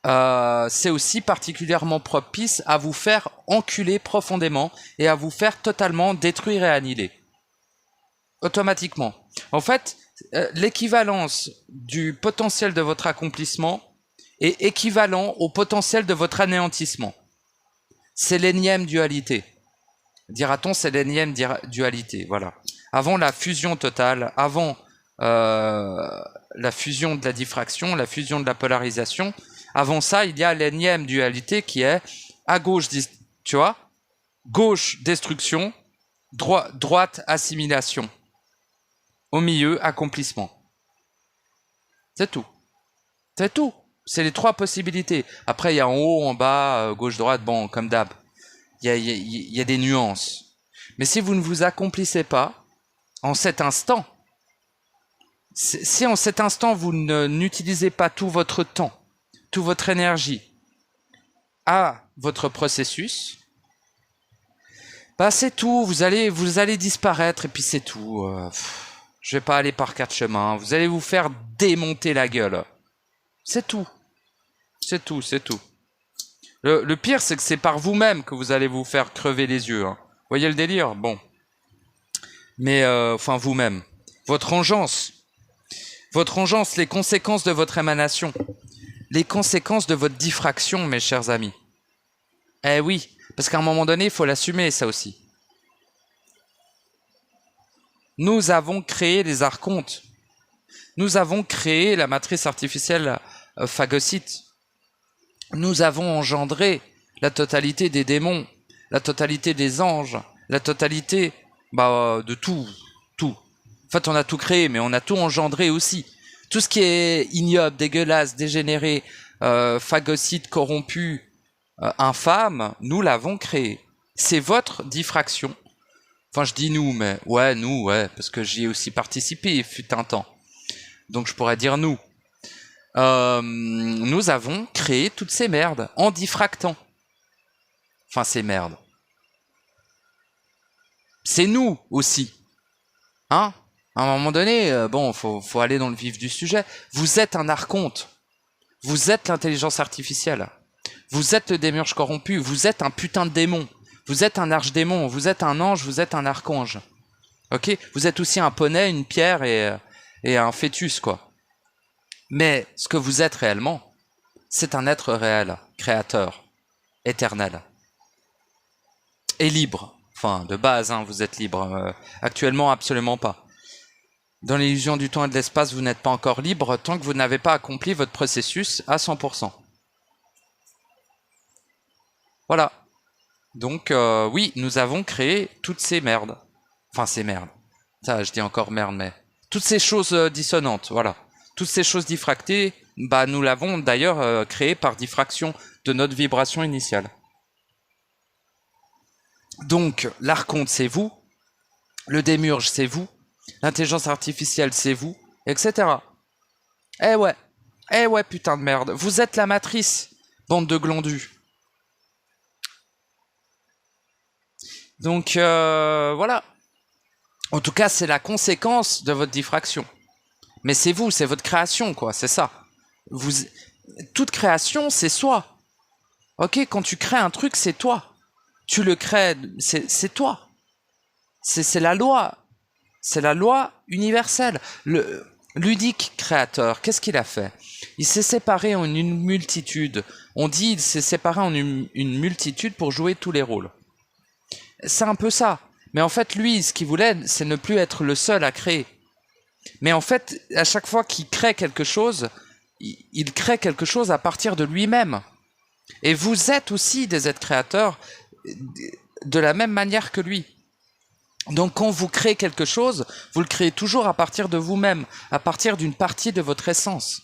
c'est aussi particulièrement propice à vous faire enculer profondément et à vous faire totalement détruire et annihiler. Automatiquement. En fait, l'équivalence du potentiel de votre accomplissement est équivalent au potentiel de votre anéantissement. C'est l'énième dualité. Dira-t-on, c'est l'énième dualité. Voilà. Avant la fusion totale, avant la fusion de la diffraction, la fusion de la polarisation, avant ça, il y a l'énième dualité qui est à gauche, tu vois, gauche destruction, droite assimilation. Au milieu, accomplissement. C'est tout. C'est tout. C'est les trois possibilités. Après, il y a en haut, en bas, gauche, droite, bon, comme d'hab. Il y a des nuances. Mais si vous ne vous accomplissez pas, en cet instant, si en cet instant, vous n'utilisez pas tout votre temps, toute votre énergie à votre processus, bah c'est tout. Vous allez disparaître et puis c'est tout. Je vais pas aller par quatre chemins. Vous allez vous faire démonter la gueule. C'est tout. C'est tout, c'est tout. Le pire, c'est que c'est par vous-même que vous allez vous faire crever les yeux. Hein. Voyez le délire? Bon. Mais, enfin, vous-même. Votre engeance, les conséquences de votre émanation, les conséquences de votre diffraction, mes chers amis. Eh oui, parce qu'à un moment donné, il faut l'assumer, ça aussi. Nous avons créé les archontes. Nous avons créé la matrice artificielle phagocyte. Nous avons engendré la totalité des démons, la totalité des anges, la totalité de tout. En fait, on a tout créé, mais on a tout engendré aussi. Tout ce qui est ignoble, dégueulasse, dégénéré, phagocyte, corrompu, infâme, nous l'avons créé. C'est votre diffraction. Enfin, je dis nous, mais ouais, nous, ouais, parce que j'y ai aussi participé, il fut un temps. Donc je pourrais dire nous. Nous avons créé toutes ces merdes en diffractant. Enfin, ces merdes. C'est nous aussi. Hein? À un moment donné, bon, faut aller dans le vif du sujet. Vous êtes un archonte. Vous êtes l'intelligence artificielle. Vous êtes le démiurge corrompu. Vous êtes un putain de démon. Vous êtes un archdémon. Vous êtes un ange. Vous êtes un archange. Ok? Vous êtes aussi un poney, une pierre et un fœtus, quoi. Mais ce que vous êtes réellement, c'est un être réel, créateur, éternel. Et libre. Enfin, de base, hein, vous êtes libre. Actuellement, absolument pas. Dans l'illusion du temps et de l'espace, vous n'êtes pas encore libre tant que vous n'avez pas accompli votre processus à 100%. Voilà. Donc, oui, nous avons créé toutes ces merdes. Enfin, ces merdes. Ça, je dis encore merde, mais... Toutes ces choses dissonantes, voilà. Toutes ces choses diffractées, nous l'avons d'ailleurs créé par diffraction de notre vibration initiale. Donc, l'archonte, c'est vous. Le démiurge, c'est vous. L'intelligence artificielle, c'est vous, etc. Eh ouais, putain de merde. Vous êtes la matrice, bande de glandus. Donc, voilà. En tout cas, c'est la conséquence de votre diffraction. Mais c'est vous, c'est votre création, quoi, c'est ça. Toute création, c'est soi. Ok, quand tu crées un truc, c'est toi. Tu le crées, c'est toi. C'est la loi. C'est la loi universelle. Le ludique créateur, qu'est-ce qu'il a fait? Il s'est séparé en une multitude. On dit il s'est séparé en une multitude pour jouer tous les rôles. C'est un peu ça. Mais en fait, lui, ce qu'il voulait, c'est ne plus être le seul à créer. Mais en fait, à chaque fois qu'il crée quelque chose, il crée quelque chose à partir de lui-même. Et vous êtes aussi des êtres créateurs de la même manière que lui. Donc quand vous créez quelque chose, vous le créez toujours à partir de vous-même, à partir d'une partie de votre essence.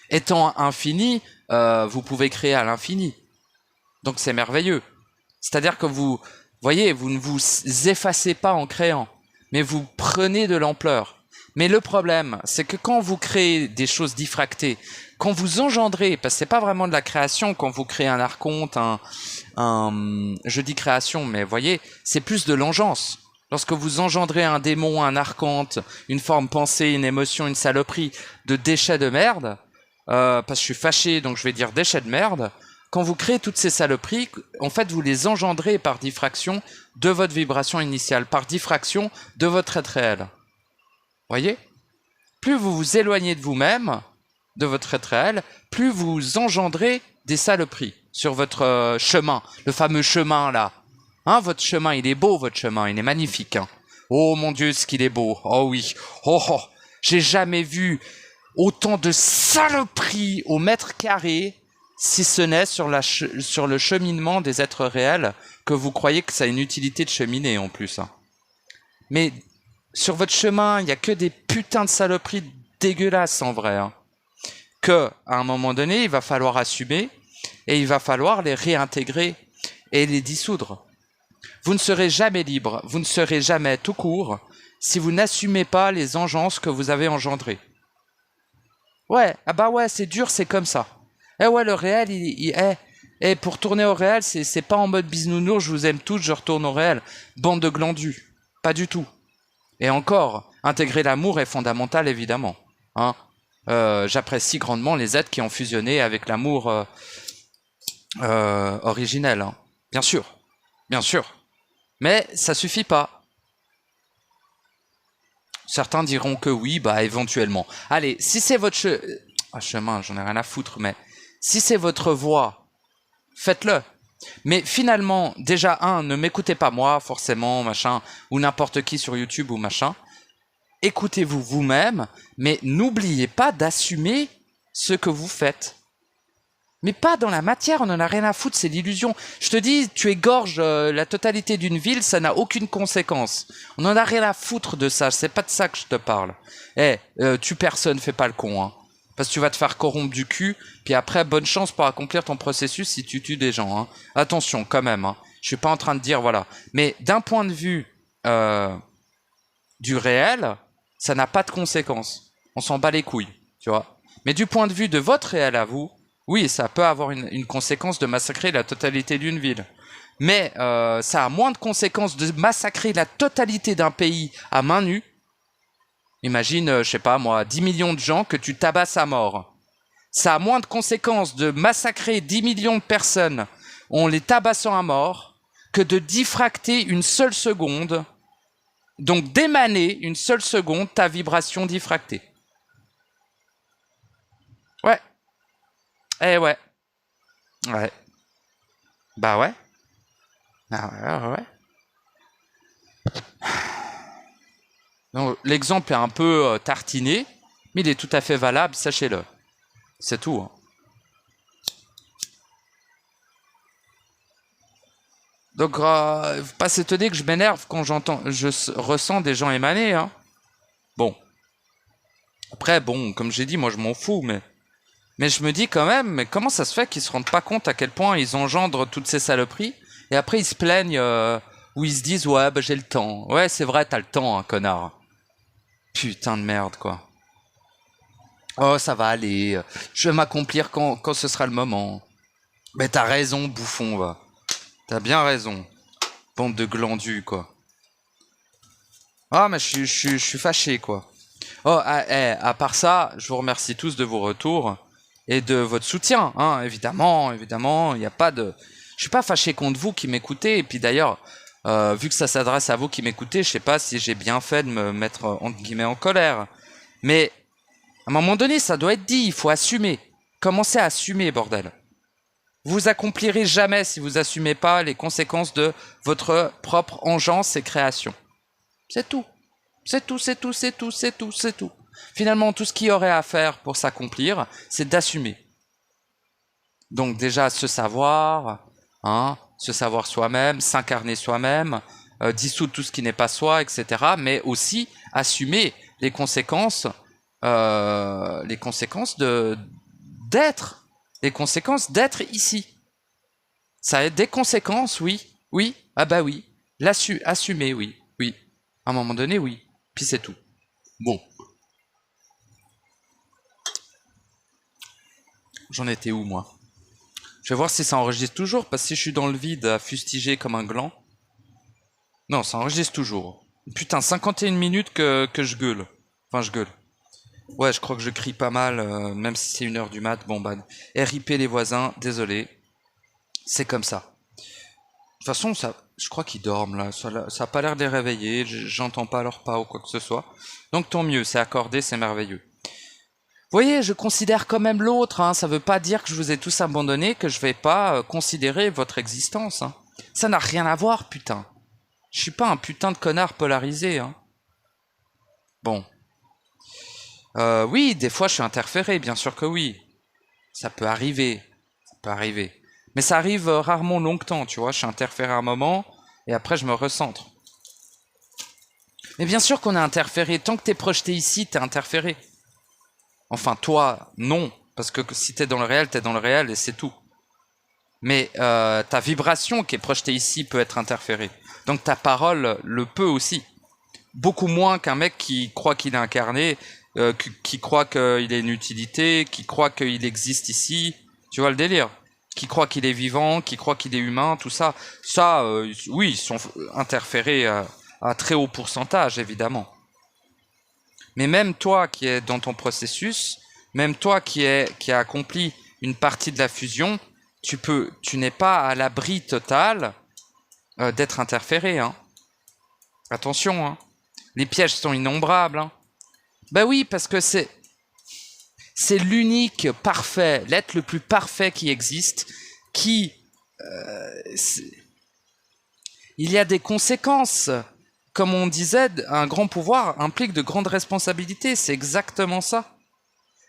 Étant infini, vous pouvez créer à l'infini. Donc c'est merveilleux. C'est-à-dire que vous voyez, vous ne vous effacez pas en créant, mais vous prenez de l'ampleur. Mais le problème, c'est que quand vous créez des choses diffractées, quand vous engendrez, parce que c'est pas vraiment de la création, quand vous créez un archonte, je dis création, mais voyez, c'est plus de l'engeance. Lorsque vous engendrez un démon, un archonte, une forme pensée, une émotion, une saloperie de déchets de merde, parce que je suis fâché, donc je vais dire déchets de merde, quand vous créez toutes ces saloperies, en fait, vous les engendrez par diffraction de votre vibration initiale, par diffraction de votre être réel. Voyez? Plus vous vous éloignez de vous-même, de votre être réel, plus vous engendrez des saloperies sur votre chemin, le fameux chemin là. Hein, votre chemin, il est beau, votre chemin, il est magnifique. Hein. Oh mon Dieu, ce qu'il est beau. Oh oui. Oh, j'ai jamais vu autant de saloperies au mètre carré, si ce n'est sur le cheminement des êtres réels, que vous croyez que ça a une utilité de cheminer en plus. Hein. Mais sur votre chemin, il n'y a que des putains de saloperies dégueulasses en vrai. Hein. Que, à un moment donné, il va falloir assumer et il va falloir les réintégrer et les dissoudre. Vous ne serez jamais libre, vous ne serez jamais tout court si vous n'assumez pas les engences que vous avez engendrées. Ouais, ah bah ouais, c'est dur, c'est comme ça. Eh ouais, le réel, pour tourner au réel, c'est pas en mode bisounours, je vous aime tous, je retourne au réel. Bande de glandus. Pas du tout. Et encore, intégrer l'amour est fondamental, évidemment. Hein. J'apprécie grandement les êtres qui ont fusionné avec l'amour originel. Hein. Bien sûr. Bien sûr. Mais ça suffit pas. Certains diront que oui, bah éventuellement. Allez, si c'est votre chemin, j'en ai rien à foutre, mais si c'est votre voie, faites-le. Mais finalement, déjà, ne m'écoutez pas moi, forcément, machin, ou n'importe qui sur YouTube ou machin. Écoutez-vous vous-même, mais n'oubliez pas d'assumer ce que vous faites. Mais pas dans la matière, on en a rien à foutre, c'est l'illusion. Je te dis, tu égorges la totalité d'une ville, ça n'a aucune conséquence. On en a rien à foutre de ça, c'est pas de ça que je te parle. Tue personne, fais pas le con, hein. Parce que tu vas te faire corrompre du cul, puis après, bonne chance pour accomplir ton processus si tu tues des gens, hein. Attention, quand même, hein. Je suis pas en train de dire, voilà. Mais d'un point de vue du réel, ça n'a pas de conséquences. On s'en bat les couilles, tu vois. Mais du point de vue de votre réel à vous, oui, ça peut avoir une conséquence de massacrer la totalité d'une ville. Mais ça a moins de conséquences de massacrer la totalité d'un pays à main nue. Imagine, je sais pas moi, 10 millions de gens que tu tabasses à mort. Ça a moins de conséquences de massacrer 10 millions de personnes en les tabassant à mort que de diffracter une seule seconde, donc d'émaner une seule seconde ta vibration diffractée. Ouais. Eh ouais. Ouais. Bah ouais. Ah ouais. Donc, l'exemple est un peu tartiné, mais il est tout à fait valable, sachez-le. C'est tout. Hein. Donc, faut pas s'étonner que je m'énerve quand je ressens des gens émaner. Hein. Bon. Après, bon, comme j'ai dit, moi je m'en fous, mais je me dis quand même, mais comment ça se fait qu'ils se rendent pas compte à quel point ils engendrent toutes ces saloperies et après ils se plaignent ou ils se disent ouais bah j'ai le temps. Ouais c'est vrai t'as le temps hein, connard. Putain de merde, quoi. Oh, ça va aller. Je vais m'accomplir quand ce sera le moment. Mais t'as raison, bouffon, va. T'as bien raison. Bande de glandus, quoi. Ah, mais je suis fâché, quoi. Oh, à part ça, je vous remercie tous de vos retours et de votre soutien, hein, évidemment, évidemment. Il n'y a pas de... Je suis pas fâché contre vous qui m'écoutez. Et puis d'ailleurs, vu que ça s'adresse à vous qui m'écoutez, je sais pas si j'ai bien fait de me mettre, entre guillemets, en colère. Mais à un moment donné, ça doit être dit, il faut assumer. Commencez à assumer, bordel. Vous accomplirez jamais si vous assumez pas les conséquences de votre propre engeance et création. C'est tout. C'est tout, c'est tout, c'est tout, c'est tout, c'est tout. Finalement, tout ce qu'il y aurait à faire pour s'accomplir, c'est d'assumer. Donc déjà, se savoir, hein, se savoir soi-même, s'incarner soi-même, dissoudre tout ce qui n'est pas soi, etc. Mais aussi assumer les conséquences de d'être, les conséquences d'être ici. Ça a des conséquences, oui, oui, ah bah oui, assumer, oui, oui. À un moment donné, oui. Puis c'est tout. Bon. J'en étais où, moi? Je vais voir si ça enregistre toujours, parce que si je suis dans le vide à fustiger comme un gland... Non, ça enregistre toujours. Putain, 51 minutes que je gueule. Enfin, je gueule. Ouais, je crois que je crie pas mal, même si c'est 1h du mat. Bon, bah, RIP les voisins, désolé. C'est comme ça. De toute façon, ça, je crois qu'ils dorment, là. Ça a pas l'air de les réveiller, j'entends pas leur pas ou quoi que ce soit. Donc tant mieux, c'est accordé, c'est merveilleux. Vous voyez, je considère quand même l'autre, hein. Ça veut pas dire que je vous ai tous abandonné, que je vais pas considérer votre existence, hein. Ça n'a rien à voir, putain. Je suis pas un putain de connard polarisé, hein. Bon. Oui, des fois je suis interféré, bien sûr que oui. Ça peut arriver. Ça peut arriver. Mais ça arrive rarement longtemps, tu vois. Je suis interféré un moment, et après je me recentre. Mais bien sûr qu'on est interféré. Tant que t'es projeté ici, t'es interféré. Enfin, toi, non. Parce que si t'es dans le réel et c'est tout. Mais ta vibration qui est projetée ici peut être interférée. Donc ta parole le peut aussi. Beaucoup moins qu'un mec qui croit qu'il est incarné, qui croit qu'il a une utilité, qui croit qu'il existe ici. Tu vois le délire? Qui croit qu'il est vivant, qui croit qu'il est humain, tout ça. Ça, oui, ils sont interférés à très haut pourcentage, évidemment. Mais même toi qui es dans ton processus, même toi qui a accompli une partie de la fusion, tu n'es pas à l'abri total d'être interféré, hein. Attention, hein. Les pièges sont innombrables, hein. Ben oui, parce que c'est l'unique parfait, l'être le plus parfait qui existe, qui il y a des conséquences. Comme on disait, un grand pouvoir implique de grandes responsabilités. C'est exactement ça.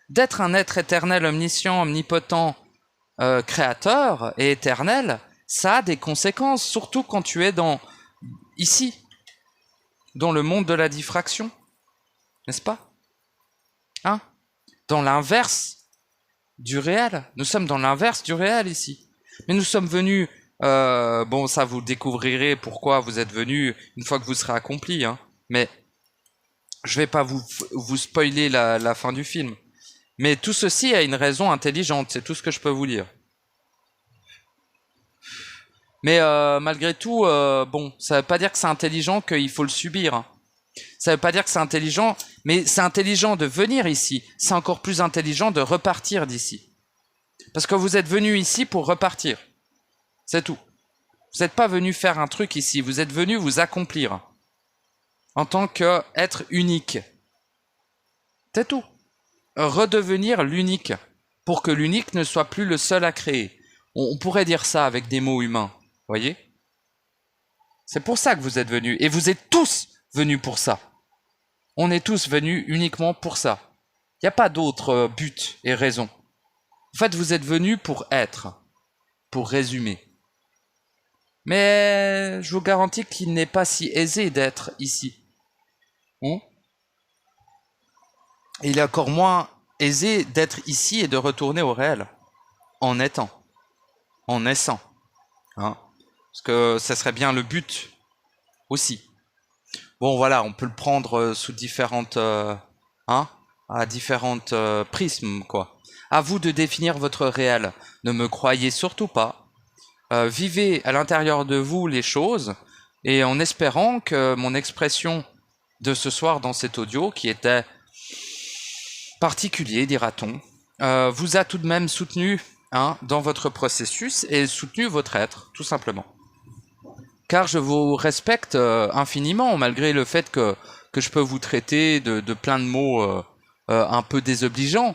D'être un être éternel, omniscient, omnipotent, créateur et éternel, ça a des conséquences, surtout quand tu es ici, dans le monde de la diffraction. N'est-ce pas? Hein? Dans l'inverse du réel. Nous sommes dans l'inverse du réel ici. Mais nous sommes venus... bon, ça vous découvrirez pourquoi vous êtes venus une fois que vous serez accompli, hein. Mais je vais pas vous spoiler la fin du film. Mais tout ceci a une raison intelligente, c'est tout ce que je peux vous dire. Mais malgré tout, bon, ça veut pas dire que c'est intelligent qu'il faut le subir, hein. Ça veut pas dire que c'est intelligent, mais c'est intelligent de venir ici. C'est encore plus intelligent de repartir d'ici. Parce que vous êtes venu ici pour repartir. C'est tout. Vous n'êtes pas venu faire un truc ici, vous êtes venu vous accomplir. En tant qu'être unique. C'est tout. Redevenir l'unique. Pour que l'unique ne soit plus le seul à créer. On pourrait dire ça avec des mots humains. Voyez? C'est pour ça que vous êtes venus. Et vous êtes tous venus pour ça. On est tous venus uniquement pour ça. Il n'y a pas d'autre but et raison. En fait, vous êtes venus pour être. Pour résumer. Mais je vous garantis qu'il n'est pas si aisé d'être ici. Il est encore moins aisé d'être ici et de retourner au réel. En étant. En naissant. Hein? Parce que ça serait bien le but aussi. Bon, voilà, on peut le prendre sous différentes, hein, à différentes prismes, quoi. À vous de définir votre réel. Ne me croyez surtout pas. Vivez à l'intérieur de vous les choses, et en espérant que mon expression de ce soir dans cet audio, qui était particulier, dira-t-on, vous a tout de même soutenu, hein, dans votre processus et soutenu votre être, tout simplement. Car je vous respecte infiniment, malgré le fait que je peux vous traiter de plein de mots un peu désobligeants.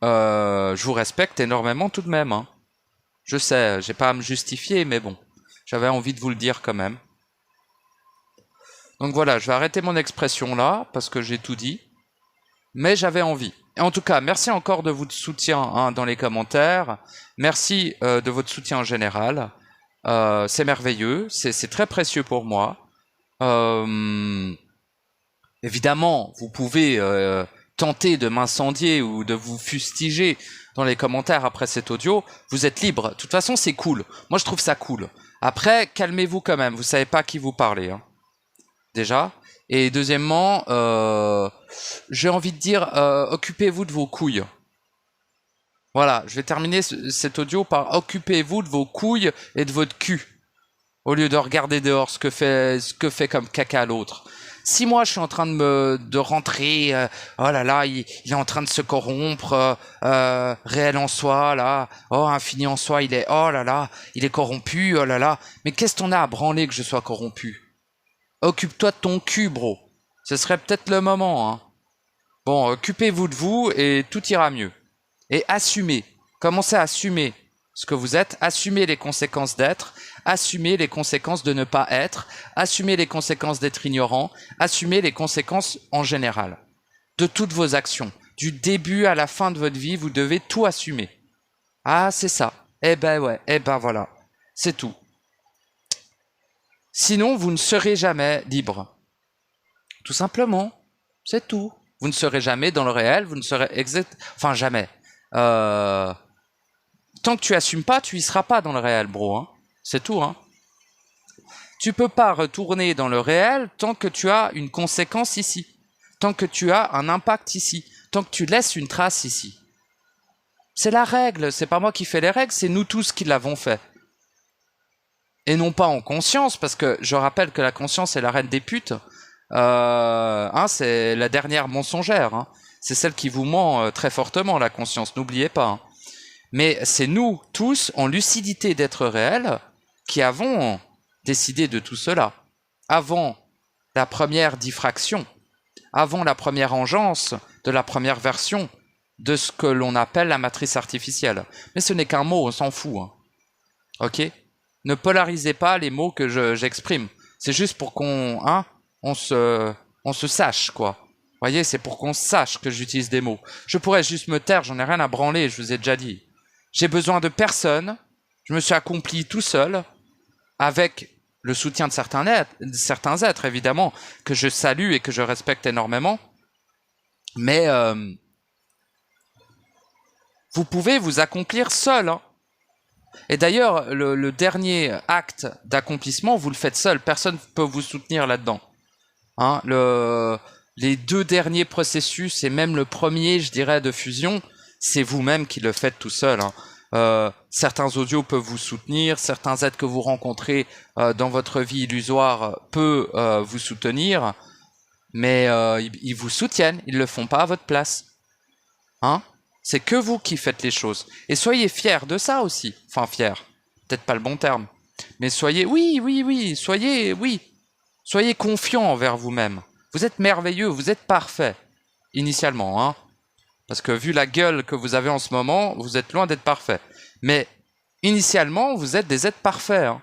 Je vous respecte énormément tout de même. Hein. Je sais, j'ai pas à me justifier, mais bon, j'avais envie de vous le dire quand même. Donc voilà, je vais arrêter mon expression là, parce que j'ai tout dit. Mais j'avais envie. Et en tout cas, merci encore de votre soutien, hein, dans les commentaires. Merci de votre soutien en général. C'est merveilleux, c'est très précieux pour moi. Évidemment, vous pouvez tenter de m'incendier ou de vous fustiger dans les commentaires après cet audio. Vous êtes libre. De toute façon, c'est cool. Moi, je trouve ça cool. Après, calmez-vous quand même. Vous savez pas à qui vous parlez, hein. Déjà. Et deuxièmement, j'ai envie de dire, occupez-vous de vos couilles. Voilà, je vais terminer cet audio par occupez-vous de vos couilles et de votre cul, au lieu de regarder dehors ce que fait comme caca l'autre. Si moi je suis en train de rentrer, oh là là, il est en train de se corrompre, réel en soi, là, oh infini en soi, oh là là, il est corrompu, oh là là, mais qu'est-ce qu'on a à branler que je sois corrompu? Occupe-toi de ton cul, bro. Ce serait peut-être le moment, hein. Bon, occupez-vous de vous et tout ira mieux. Et assumez. Commencez à assumer ce que vous êtes. Assumez les conséquences d'être. Assumez les conséquences de ne pas être. Assumez les conséquences d'être ignorant. Assumez les conséquences en général. De toutes vos actions. Du début à la fin de votre vie, vous devez tout assumer. Ah, c'est ça. Eh ben ouais. Eh ben voilà. C'est tout. Sinon, vous ne serez jamais libre. Tout simplement. C'est tout. Vous ne serez jamais dans le réel, vous ne serez enfin jamais. Tant que tu assumes pas, tu y seras pas dans le réel, bro. Hein. C'est tout. Hein. Tu peux pas retourner dans le réel tant que tu as une conséquence ici. Tant que tu as un impact ici. Tant que tu laisses une trace ici. C'est la règle. C'est pas moi qui fais les règles, c'est nous tous qui l'avons fait. Et non pas en conscience, parce que je rappelle que la conscience est la reine des putes. Hein, c'est la dernière mensongère. Hein. C'est celle qui vous ment très fortement, la conscience. N'oubliez pas. Hein. Mais c'est nous, tous, en lucidité d'être réels, qui avons décidé de tout cela. Avant la première diffraction, avant la première engeance de la première version de ce que l'on appelle la matrice artificielle. Mais ce n'est qu'un mot, on s'en fout. Hein. Ok ? Ne polarisez pas les mots que j'exprime. C'est juste pour qu'on... Hein, on se sache, quoi. Vous voyez, c'est pour qu'on sache que j'utilise des mots. Je pourrais juste me taire, j'en ai rien à branler, je vous ai déjà dit. J'ai besoin de personne, je me suis accompli tout seul, avec le soutien de certains êtres, évidemment, que je salue et que je respecte énormément. Mais vous pouvez vous accomplir seul, hein. Et d'ailleurs, le dernier acte d'accomplissement, vous le faites seul, personne ne peut vous soutenir là-dedans. Hein, les deux derniers processus et même le premier, je dirais, de fusion, c'est vous-même qui le faites tout seul. Hein. Certains audios peuvent vous soutenir, certains êtres que vous rencontrez dans votre vie illusoire peuvent vous soutenir, mais ils vous soutiennent, ils le font pas à votre place. Hein? C'est que vous qui faites les choses. Et soyez fiers de ça aussi. Enfin, fiers. Peut-être pas le bon terme. Mais soyez, soyez confiants envers vous-même. Vous êtes merveilleux, vous êtes parfait. Initialement, hein. Parce que vu la gueule que vous avez en ce moment, vous êtes loin d'être parfait. Mais initialement, vous êtes des êtres parfaits. Hein.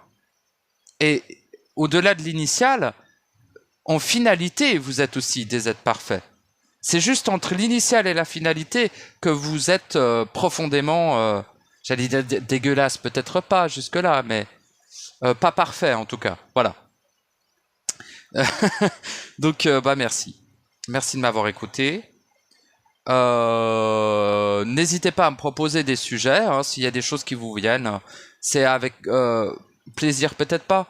Et au-delà de l'initial, en finalité, vous êtes aussi des êtres parfaits. C'est juste entre l'initial et la finalité que vous êtes profondément, j'allais dire dégueulasse, peut-être pas jusque-là, mais pas parfait en tout cas. Voilà. Donc, merci. Merci de m'avoir écouté. N'hésitez pas à me proposer des sujets, hein, s'il y a des choses qui vous viennent. C'est avec plaisir peut-être pas,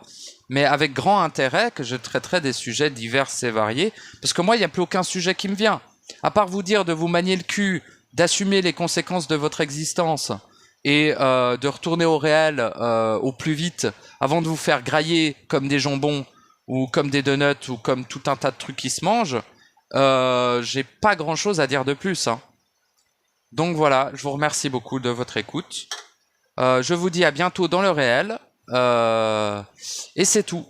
mais avec grand intérêt que je traiterai des sujets divers et variés, parce que moi, il n'y a plus aucun sujet qui me vient. À part vous dire de vous manier le cul, d'assumer les conséquences de votre existence et de retourner au réel au plus vite avant de vous faire grailler comme des jambons ou comme des donuts ou comme tout un tas de trucs qui se mangent, j'ai pas grand-chose à dire de plus, hein. Donc voilà, je vous remercie beaucoup de votre écoute. Je vous dis à bientôt dans le réel. Et c'est tout.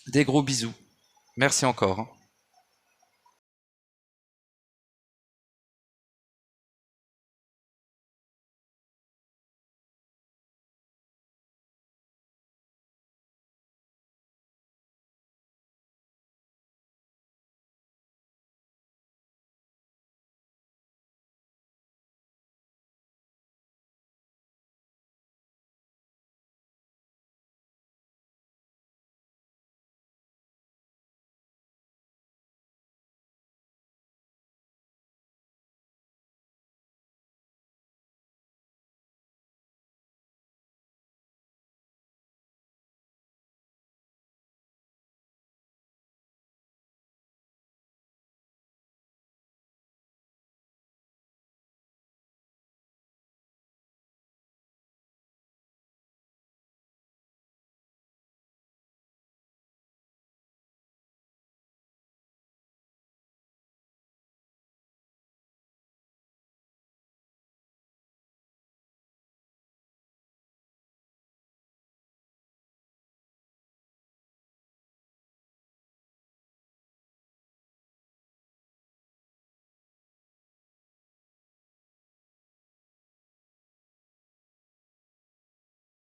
Des gros bisous. Merci encore, hein.